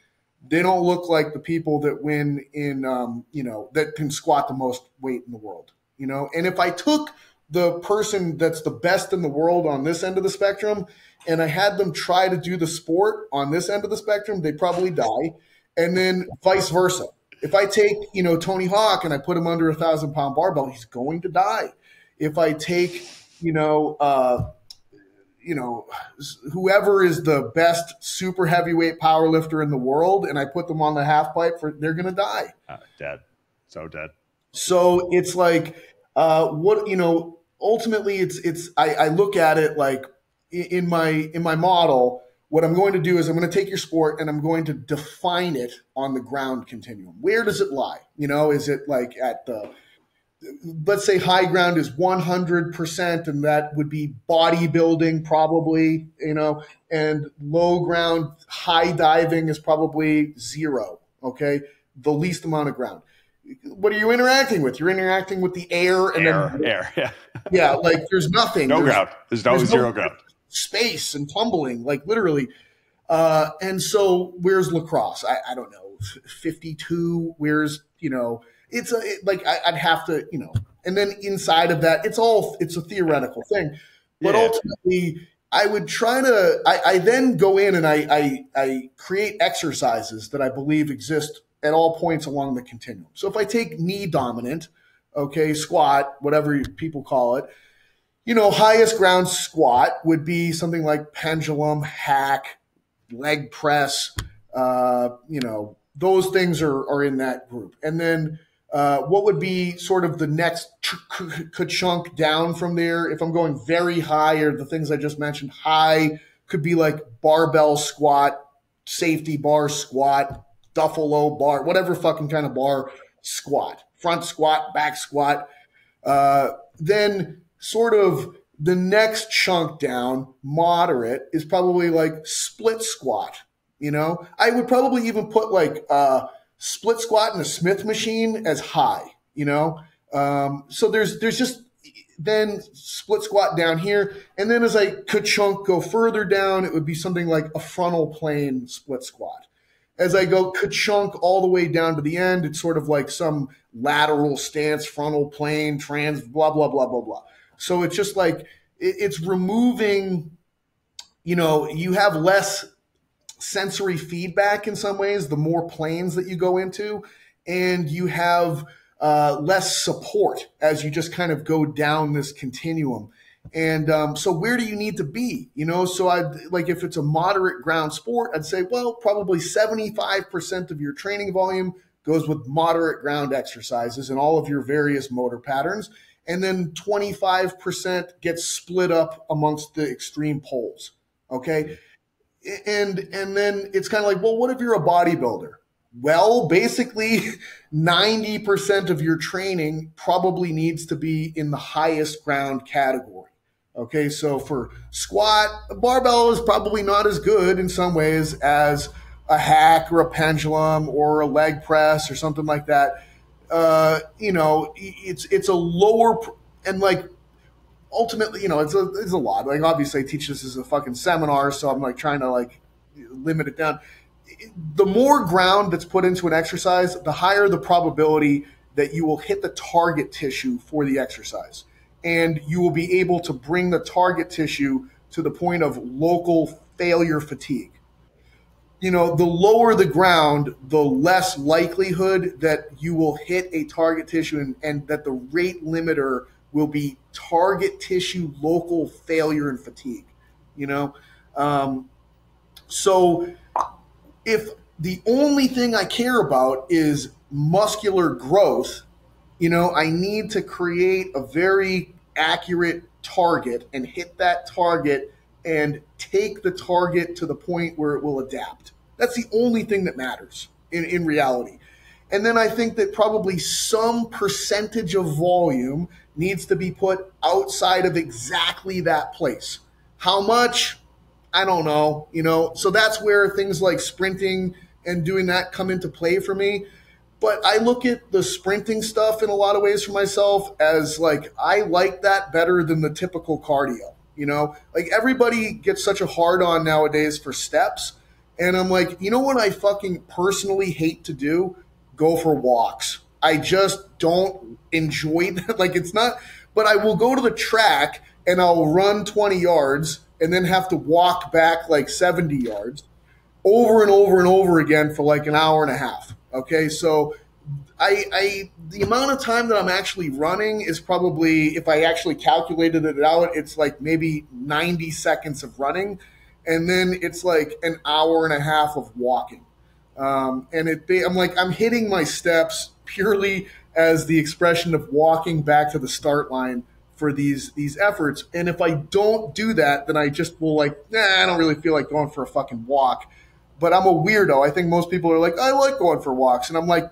they don't look like the people that win in, that can squat the most weight in the world, And if I took the person that's the best in the world on this end of the spectrum, and I had them try to do the sport on this end of the spectrum, they'd probably die. And then vice versa. If I take, Tony Hawk and I put him under 1,000-pound barbell, he's going to die. If I take, whoever is the best super heavyweight power lifter in the world and I put them on the half pipe, they're going to die. Dead. So dead. So it's like, ultimately I look at it like in my model, what I'm going to do is I'm going to take your sport and I'm going to define it on the ground continuum. Where does it lie? Is it like at let's say high ground is 100%, and that would be bodybuilding probably, and low ground, high diving is probably 0. Okay. The least amount of ground. What are you interacting with? You're interacting with the air and air. Yeah. Yeah. Like there's nothing. Ground. There's zero ground. Space and tumbling, like literally. And so where's lacrosse? I don't know, 52. Where's, I'd have to, and then inside of that, it's a theoretical thing. But ultimately, I would try to, I then go in and I create exercises that I believe exist at all points along the continuum. So if I take knee dominant, okay, squat, whatever people call it, highest ground squat would be something like pendulum, hack, leg press. Those things are in that group. And then what would be sort of the next chunk down from there? If I'm going very high, or the things I just mentioned, high could be like barbell squat, safety bar squat, duffalo bar, whatever fucking kind of bar squat, front squat, back squat. Then sort of the next chunk down, moderate, is probably like split squat. I would probably even put like split squat in a Smith machine as high. So there's just then split squat down here, and then as I could chunk go further down, it would be something like a frontal plane split squat. As I go ka-chunk all the way down to the end, it's sort of like some lateral stance, frontal plane, trans, blah, blah, blah, blah, blah. So it's just like, it's removing, you have less sensory feedback in some ways, the more planes that you go into, and you have less support as you just kind of go down this continuum. And so where do you need to be? So if it's a moderate ground sport, I'd say, well, probably 75% of your training volume goes with moderate ground exercises and all of your various motor patterns. And then 25% gets split up amongst the extreme poles. Okay. And then it's kind of like, well, what if you're a bodybuilder? Well, basically 90% of your training probably needs to be in the highest ground category. Okay, so for squat, a barbell is probably not as good in some ways as a hack or a pendulum or a leg press or something like that. It's a lower, and like ultimately, it's a lot. Like obviously I teach this as a fucking seminar, so I'm like trying to like limit it down. The more ground that's put into an exercise, the higher the probability that you will hit the target tissue for the exercise. And you will be able to bring the target tissue to the point of local failure fatigue. The lower the ground, the less likelihood that you will hit a target tissue, and that the rate limiter will be target tissue local failure and fatigue. So if the only thing I care about is muscular growth, I need to create a very accurate target and hit that target and take the target to the point where it will adapt. That's the only thing that matters in reality. And then I think that probably some percentage of volume needs to be put outside of exactly that place. How much? I don't know, So that's where things like sprinting and doing that come into play for me. But I look at the sprinting stuff in a lot of ways for myself as like, I like that better than the typical cardio, Like everybody gets such a hard on nowadays for steps. And I'm like, what I fucking personally hate to do? Go for walks. I just don't enjoy that. Like it's not, but I will go to the track and I'll run 20 yards and then have to walk back like 70 yards over and over and over again for like an hour and a half. Okay, so the amount of time that I'm actually running is probably, if I actually calculated it out, it's like maybe 90 seconds of running, and then it's like an hour and a half of walking. I'm hitting my steps purely as the expression of walking back to the start line for these efforts. And if I don't do that, then I just will I don't really feel like going for a fucking walk. But I'm a weirdo. I think most people are like, I like going for walks. And I'm like,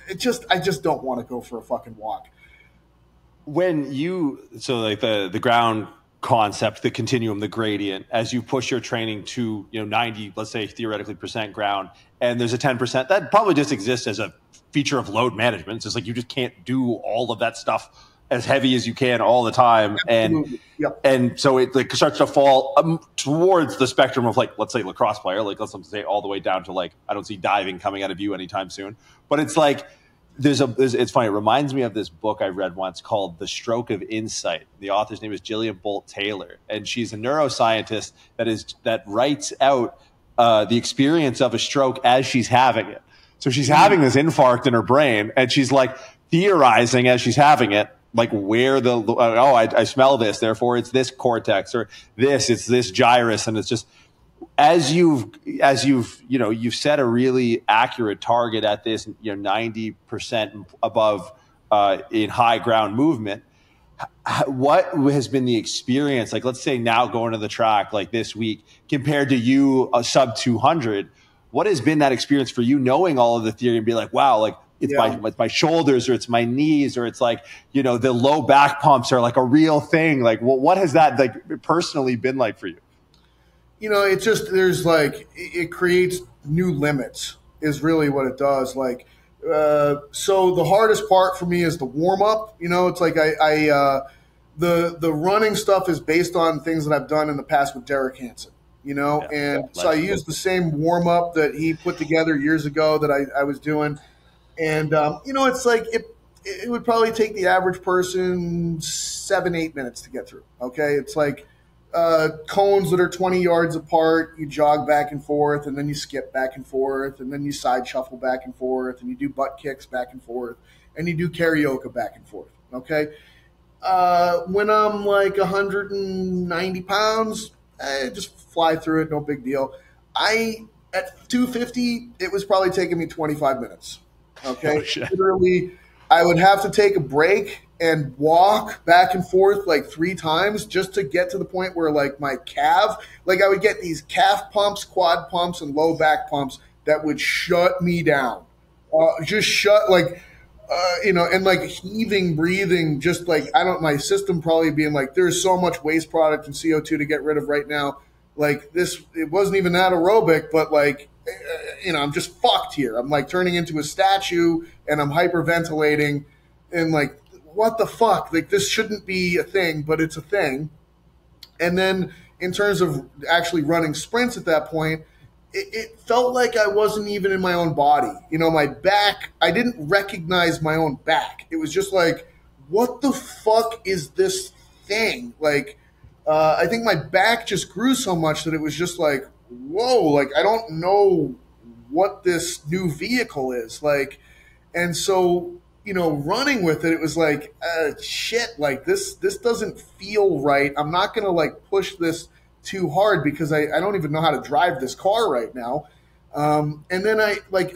I just don't want to go for a fucking walk. So like the ground concept, the continuum, the gradient, as you push your training to 90, let's say theoretically % ground, and there's a 10% that probably just exists as a feature of load management. It's just like you just can't do all of that stuff as heavy as you can all the time. Absolutely. And so it like starts to fall towards the spectrum of like, let's say lacrosse player, like let's say all the way down to like, I don't see diving coming out of you anytime soon, but it's like, it's funny. It reminds me of this book I read once called The Stroke of Insight. The author's name is Gillian Bolt Taylor, and she's a neuroscientist that writes out the experience of a stroke as she's having it. So she's having this infarct in her brain, and she's like theorizing as she's having it, like where I smell this, therefore it's this cortex, or it's this gyrus, and it's just as you've set a really accurate target at this 90% above in high ground movement. What has been the experience, like let's say now going to the track like this week compared to you sub 200? What has been that experience for you, knowing all of the theory and be like, wow, like it's my shoulders, or it's my knees, or it's like the low back pumps are like a real thing? Like what has that like personally been like for you? It just, it creates new limits is really what it does. Like, so the hardest part for me is the warm up. It's like the running stuff is based on things that I've done in the past with Derek Hansen, so I use the same warm up that he put together years ago that I was doing. And, it's like, it would probably take the average person 7-8 minutes to get through. Okay. It's like, cones that are 20 yards apart, you jog back and forth, and then you skip back and forth, and then you side shuffle back and forth, and you do butt kicks back and forth, and you do karaoke back and forth, okay? When I'm like 190 pounds, just fly through it, no big deal. At 250, it was probably taking me 25 minutes, okay? Oh, literally, I would have to take a break and walk back and forth like 3 times just to get to the point where like my calf, like I would get these calf pumps, quad pumps, and low back pumps that would shut me down. Just shut and like heaving, breathing, just like, my system probably being like, there's so much waste product and CO2 to get rid of right now. Like this, it wasn't even that aerobic, but like, I'm just fucked here. I'm like turning into a statue and I'm hyperventilating and like, what the fuck? Like this shouldn't be a thing, but it's a thing. And then in terms of actually running sprints at that point, it felt like I wasn't even in my own body. My back, I didn't recognize my own back. It was just like, what the fuck is this thing? Like, I think my back just grew so much that it was just like, whoa, like I don't know what this new vehicle is. Like, and so, running with it, it was like, shit, like this doesn't feel right. I'm not going to like push this too hard because I don't even know how to drive this car right now. And then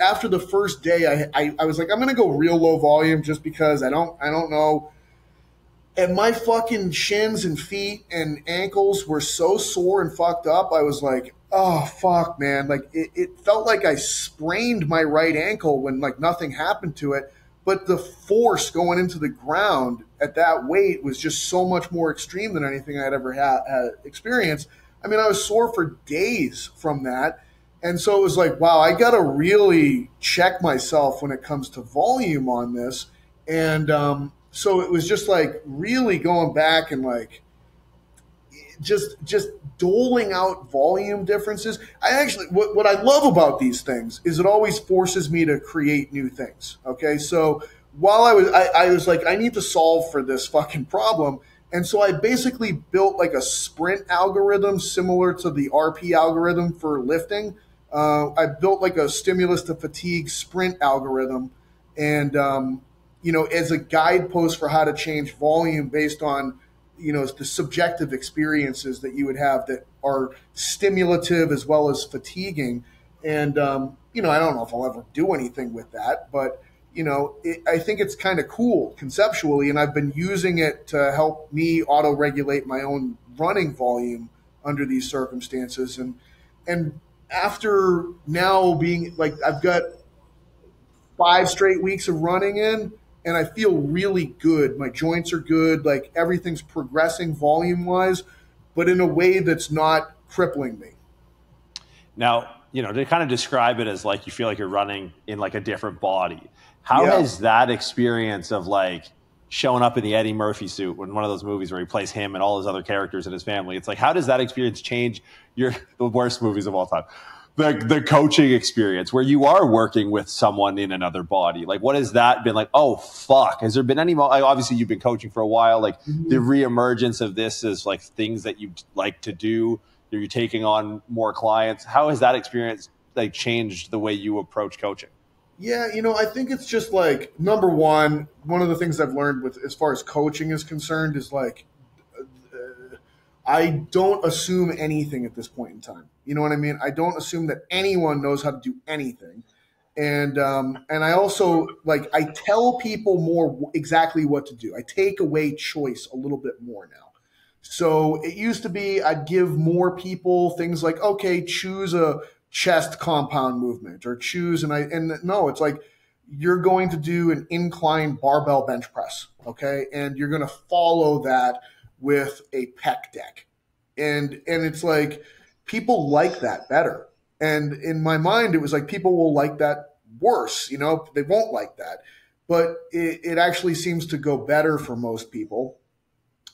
after the first day, I was like, I'm going to go real low volume just because I don't know. And my fucking shins and feet and ankles were so sore and fucked up. I was like, oh, fuck, man. Like it felt like I sprained my right ankle when like nothing happened to it. But the force going into the ground at that weight was just so much more extreme than anything I'd ever had experienced. I mean, I was sore for days from that. And so it was like, wow, I got to really check myself when it comes to volume on this. And so it was just like really going back and like just doling out volume differences. What I love about these things is it always forces me to create new things. Okay, so while I was like, I need to solve for this fucking problem. And so I basically built like a sprint algorithm similar to the RP algorithm for lifting. I built like a stimulus to fatigue sprint algorithm, and as a guidepost for how to change volume based on the subjective experiences that you would have that are stimulative as well as fatiguing. And I don't know if I'll ever do anything with that, but I think it's kind of cool conceptually, and I've been using it to help me auto-regulate my own running volume under these circumstances. And after now being like, I've got 5 straight weeks of running in, and I feel really good. My joints are good. Like everything's progressing volume-wise, but in a way that's not crippling me. Now, to kind of describe it as like you feel like you're running in like a different body. How has that experience of like showing up in the Eddie Murphy suit in one of those movies where he plays him and all his other characters and his family? It's like, how does that experience change the worst movies of all time? The coaching experience where you are working with someone in another body. Like, what has that been like? Oh, fuck. Has there been any, obviously you've been coaching for a while, like the reemergence of this is like things that you like to do. You're taking on more clients. How has that experience like changed the way you approach coaching? Yeah, I think it's just like, number one of the things I've learned with as far as coaching is concerned is like, I don't assume anything at this point in time. You know what I mean? I don't assume that anyone knows how to do anything. And I also I tell people more exactly what to do. I take away choice a little bit more now. So it used to be I'd give more people things like, okay, choose a chest compound movement or choose, and no, it's like, you're going to do an incline barbell bench press. Okay. And you're going to follow that with a pec deck. And it's like, people like that better. And in my mind, it was like, people will like that worse. They won't like that, but it actually seems to go better for most people.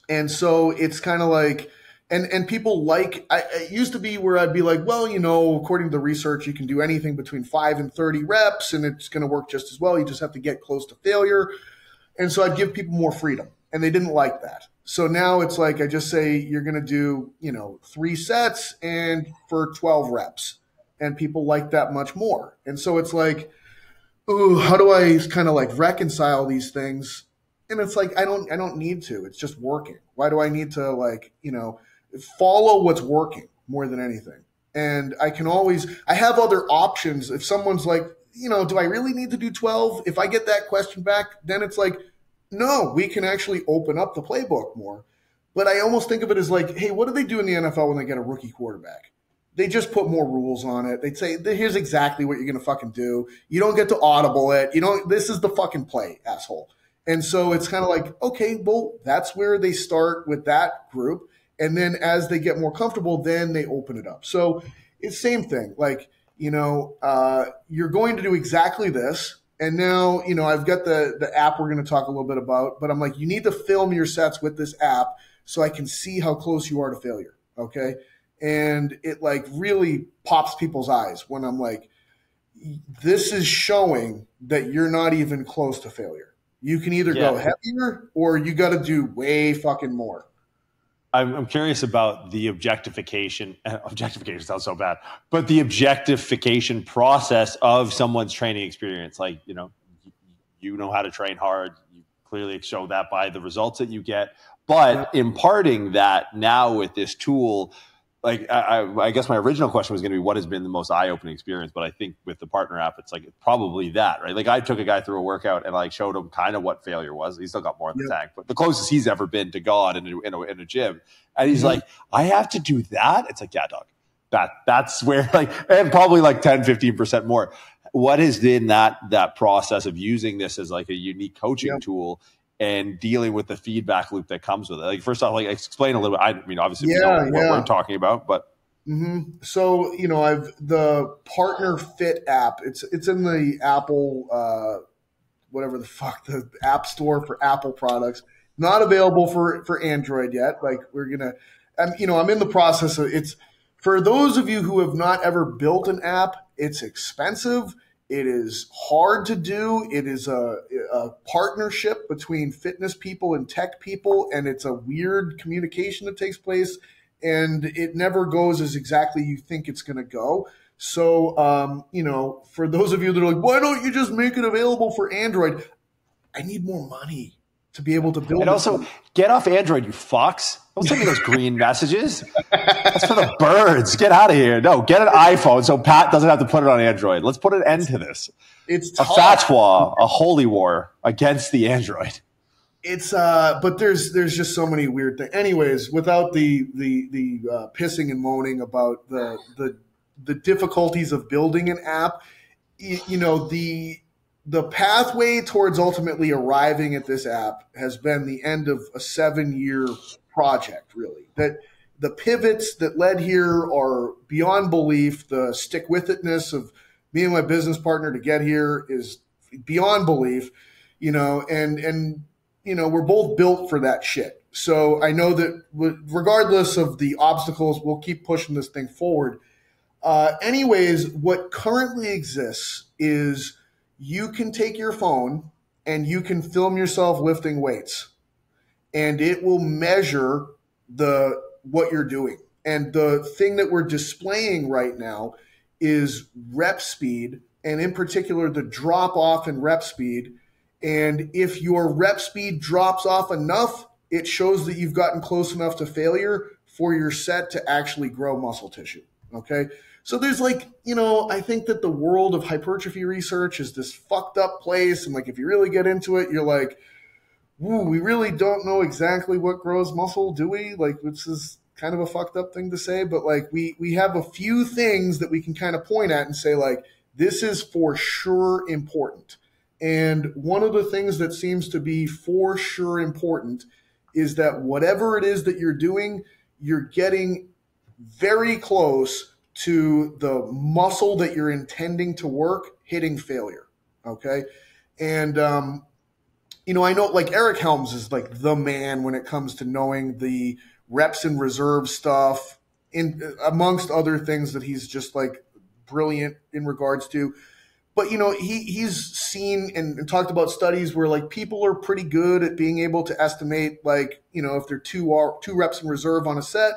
And so it's kind of like, and people it used to be where I'd be like, well, according to the research, you can do anything between 5 and 30 reps and it's going to work just as well. You just have to get close to failure. And so I'd give people more freedom, and they didn't like that. So now it's like, I just say, you're going to do, 3 sets and for 12 reps, and people like that much more. And so it's like, ooh, how do I kind of like reconcile these things? And it's like, I don't need to. It's just working. Why do I need to follow what's working more than anything? And I have other options. If someone's like, do I really need to do 12? If I get that question back, then it's like, no, we can actually open up the playbook more. But I almost think of it as like, hey, what do they do in the NFL when they get a rookie quarterback? They just put more rules on it. They'd say, here's exactly what you're going to fucking do. You don't get to audible it. This is the fucking play, asshole. And so it's kind of like, okay, well, that's where they start with that group. And then as they get more comfortable, then they open it up. So it's same thing. Like, you're going to do exactly this. And now, I've got the app we're going to talk a little bit about, but I'm like, you need to film your sets with this app so I can see how close you are to failure. Okay. And it like really pops people's eyes when I'm like, this is showing that you're not even close to failure. You can either go heavier or you got to do way fucking more. I'm curious about the objectification. Objectification sounds so bad, but the objectification process of someone's training experience. Like, you know how to train hard. You clearly show that by the results that you get. But imparting that now with this tool, like I guess my original question was going to be, what has been the most eye-opening experience? But I think with the partner app, it's like probably that, right? Like I took a guy through a workout and like showed him kind of what failure was. He's still got more in the tank, but the closest he's ever been to God in a gym. And he's like, I have to do that. It's like, yeah, dog, that's where like, and probably like 10, 15% more. What has been that process of using this as like a unique coaching tool and dealing with the feedback loop that comes with it? Like, first off, like explain a little bit. I mean, obviously, we know what we're talking about, but. So, I've the Partner Fit app. It's in the Apple, whatever the fuck, the app store for Apple products. Not available for Android yet. Like I'm in the process of it's for those of you who have not ever built an app. It's expensive. It is hard to do. It is a partnership between fitness people and tech people, and it's a weird communication that takes place, and it never goes as exactly you think it's going to go. So, for those of you that are like, why don't you just make it available for Android? I need more money to be able to build. And also, get off Android, you fucks. Don't send me those green messages. That's for the birds. Get out of here. No, get an iPhone so Pat doesn't have to put it on Android. Let's put an end to this. It's a fatwa, a holy war against the Android. It's but there's just so many weird things. Anyways, without the pissing and moaning about the difficulties of building an app, the pathway towards ultimately arriving at this app has been the end of a 7-year project, really. That the pivots that led here are beyond belief. The stick-with-itness of me and my business partner to get here is beyond belief, and we're both built for that shit. So I know that regardless of the obstacles, we'll keep pushing this thing forward. Anyways, what currently exists is you can take your phone and you can film yourself lifting weights, and it will measure what you're doing. And the thing that we're displaying right now is rep speed, and in particular, the drop off in rep speed. And if your rep speed drops off enough, it shows that you've gotten close enough to failure for your set to actually grow muscle tissue. Okay. So there's I think that the world of hypertrophy research is this fucked up place. And if you really get into it, you're like, ooh, we really don't know exactly what grows muscle, do we? This is kind of a fucked up thing to say, but we have a few things that we can kind of point at and say, this is for sure important. And one of the things that seems to be for sure important is that whatever it is that you're doing, you're getting very close to the muscle that you're intending to work hitting failure. Okay. And, I know Eric Helms is the man when it comes to knowing the reps and reserve stuff, amongst other things that he's just brilliant in regards to. But, he's seen and talked about studies where people are pretty good at being able to estimate if they're two reps in reserve on a set.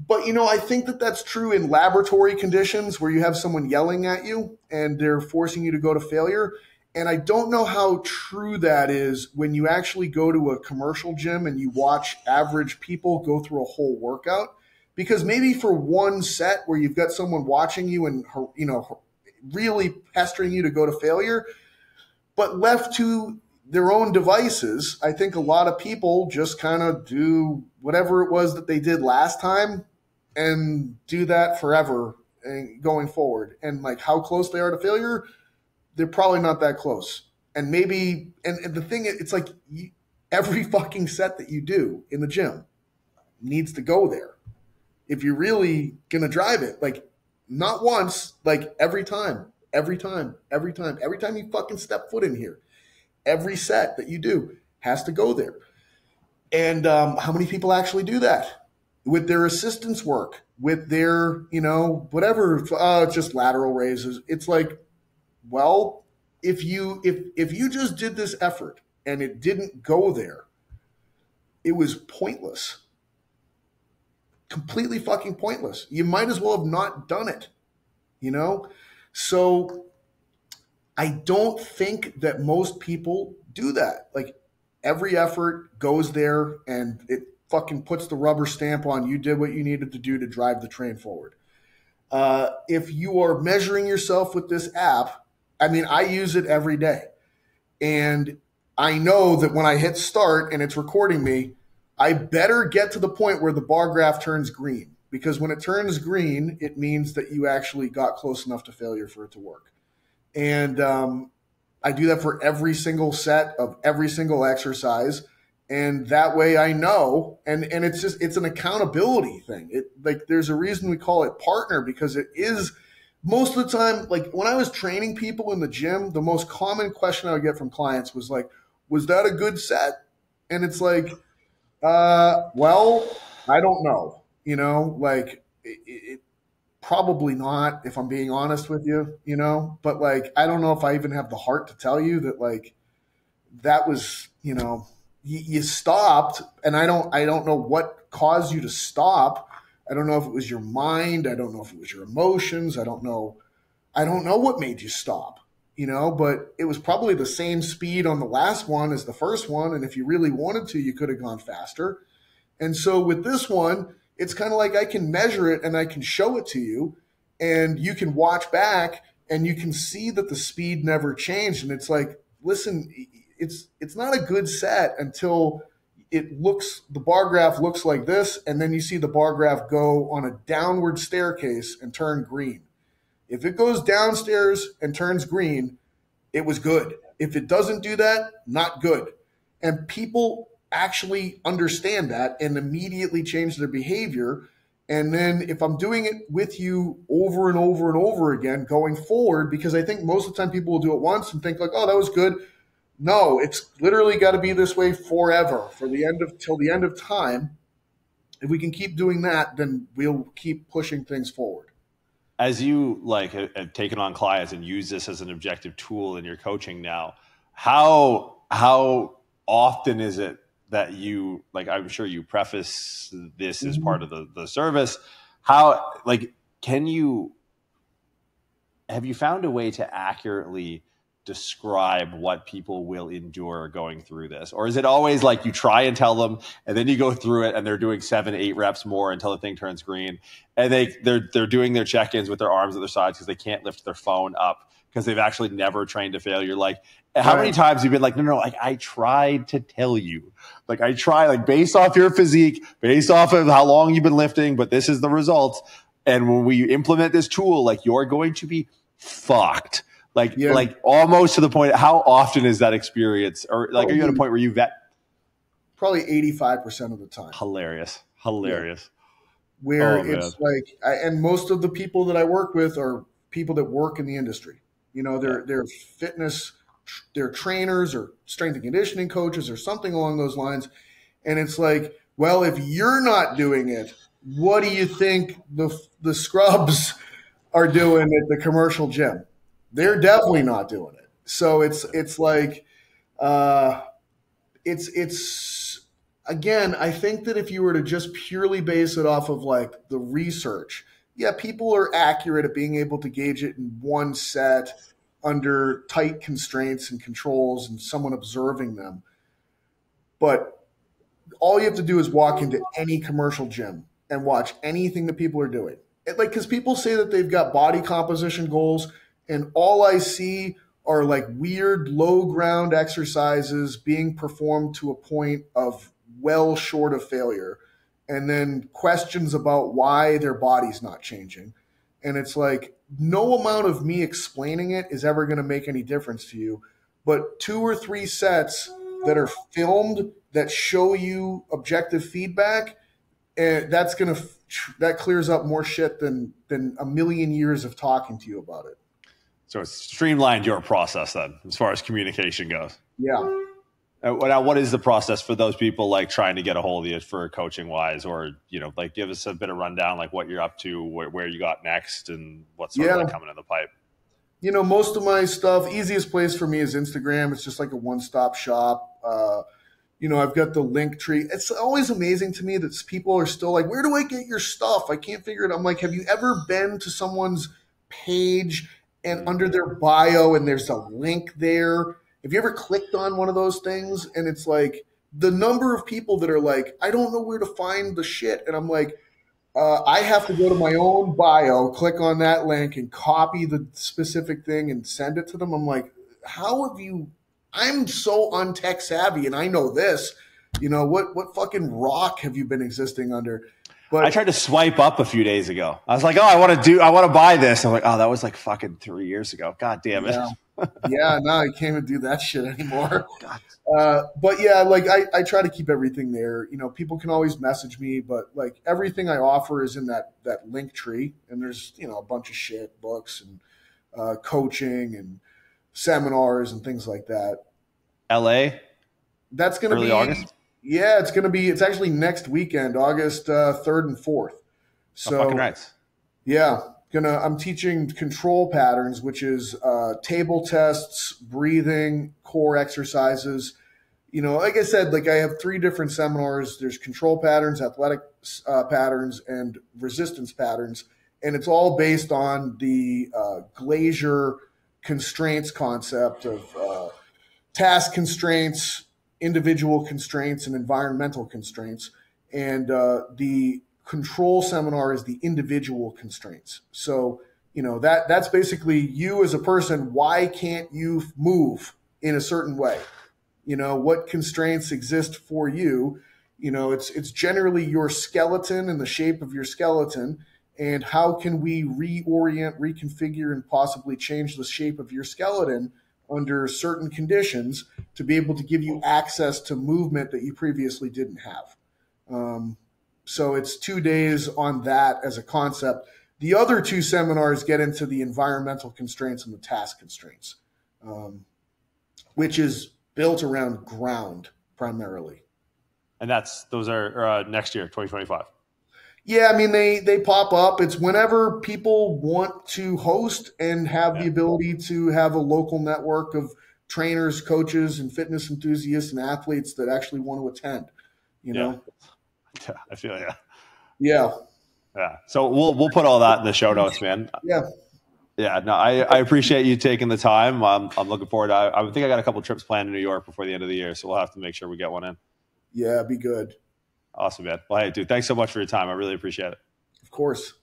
But, I think that that's true in laboratory conditions where you have someone yelling at you and they're forcing you to go to failure. And I don't know how true that is when you actually go to a commercial gym and you watch average people go through a whole workout. Because maybe for one set where you've got someone watching you and, really pestering you to go to failure, but left to their own devices, I think a lot of people just kind of do whatever it was that they did last time and do that forever and going forward. And how close they are to failure, they're probably not that close. And maybe, and the thing, it's every fucking set that you do in the gym needs to go there. If you're really going to drive it, not once, every time you fucking step foot in here, every set that you do has to go there. And how many people actually do that with their assistance work, with their, whatever, just lateral raises? It's well, if you just did this effort and it didn't go there, it was pointless. Completely fucking pointless. You might as well have not done it, So I don't think that most people do that. Every effort goes there and it fucking puts the rubber stamp on you did what you needed to do to drive the train forward. If you are measuring yourself with this app, I use it every day. And I know that when I hit start and it's recording me, I better get to the point where the bar graph turns green, because when it turns green, it means that you actually got close enough to failure for it to work. And I do that for every single set of every single exercise. And that way I know, and it's an accountability thing. There's a reason we call it partner, because it is most of the time, when I was training people in the gym, the most common question I would get from clients was was that a good set? And it's well, I don't know, it Probably not, if I'm being honest with you, but like, I don't know if I even have the heart to tell you that like, that was, you stopped, and I don't know what caused you to stop. I don't know if it was your mind. I don't know if it was your emotions. I don't know what made you stop, but it was probably the same speed on the last one as the first one. And if you really wanted to, you could have gone faster. And so with this one, it's kind of like I can measure it and I can show it to you, and you can watch back and you can see that the speed never changed. And it's like, listen, it's not a good set until the bar graph looks like this, and then you see the bar graph go on a downward staircase and turn green. If it goes downstairs and turns green, it was good. If it doesn't do that, not good. And people actually understand that and immediately change their behavior. And then if I'm doing it with you over and over and over again going forward, because I think most of the time people will do it once and think like, oh, that was good. No, it's literally got to be this way forever till the end of time. If we can keep doing that, then we'll keep pushing things forward. As you have taken on clients and use this as an objective tool in your coaching now, how often is it that you, I'm sure you preface this as part of the service, have you found a way to accurately describe what people will endure going through this? Or is it always like you try and tell them and then you go through it and they're doing 7-8 reps more until the thing turns green, and they're doing their check-ins with their arms at their sides because they can't lift their phone up because they've actually never trained to failure? Like, how many times have you been like, no, I tried to tell you, based off your physique, based off of how long you've been lifting, but this is the result. And when we implement this tool, you're going to be fucked. Almost to the point. How often is that experience? Or are you at a point where you vet? Probably 85% of the time. Hilarious. Yeah. Where it's and most of the people that I work with are people that work in the industry. They're fitness, they're trainers or strength and conditioning coaches or something along those lines. And it's like, well, if you're not doing it, what do you think the scrubs are doing at the commercial gym? They're definitely not doing it. So it's again, I think that if you were to just purely base it off of the research, people are accurate at being able to gauge it in one set under tight constraints and controls and someone observing them. But all you have to do is walk into any commercial gym and watch anything that people are doing. Because people say that they've got body composition goals, and all I see are weird low ground exercises being performed to a point of well short of failure, and then questions about why their body's not changing. And it's no amount of me explaining it is ever going to make any difference to you, but 2 or 3 sets that are filmed that show you objective feedback, and that clears up more shit than a million years of talking to you about it. So it's streamlined your process then, as far as communication goes. Yeah. Now, what is the process for those people trying to get a hold of you for coaching wise, or give us a bit of rundown, what you're up to, where you got next, and what's sort of coming in the pipe? Most of my stuff, easiest place for me is Instagram. It's just a one-stop shop. I've got the link tree. It's always amazing to me that people are still where do I get your stuff? I can't figure it out. I'm like, have you ever been to someone's page and under their bio and there's a link there? Have you ever clicked on one of those things? And it's the number of people that are I don't know where to find the shit. And I'm I have to go to my own bio, click on that link and copy the specific thing and send it to them. I'm how have you, I'm so untech savvy and I know this, what fucking rock have you been existing under? But I tried to swipe up a few days ago. I was like, oh, I want to buy this. I'm like, oh, that was fucking 3 years ago. God damn it. Yeah, no, I can't even do that shit anymore. But yeah, I try to keep everything there. People can always message me, but everything I offer is in that link tree. And there's, a bunch of shit, books and coaching and seminars and things like that. LA? That's going to be August? Yeah, it's actually next weekend, August 3rd and 4th. So, fucking nice. Yeah. I'm teaching control patterns, which is table tests, breathing, core exercises. Like I said, like I have 3 different seminars. There's control patterns, athletic patterns, and resistance patterns. And it's all based on the Glaser constraints concept of task constraints, individual constraints, and environmental constraints. And the control seminar is the individual constraints. So, that's basically you as a person. Why can't you move in a certain way? What constraints exist for you? It's generally your skeleton and the shape of your skeleton. And how can we reorient, reconfigure, and possibly change the shape of your skeleton under certain conditions to be able to give you access to movement that you previously didn't have? So it's 2 days on that as a concept. The other 2 seminars get into the environmental constraints and the task constraints, which is built around ground primarily. And those are next year, 2025. Yeah, I mean, they pop up. It's whenever people want to host and have the ability to have a local network of trainers, coaches, and fitness enthusiasts and athletes that actually want to attend, Yeah, I feel Yeah. So we'll put all that in the show notes, man. Yeah, no, I appreciate you taking the time. I'm looking forward to I think I got a couple trips planned in New York before the end of the year, so we'll have to make sure we get one in. Yeah, be good. Awesome, man. Well, hey, dude, thanks so much for your time. I really appreciate it. Of course.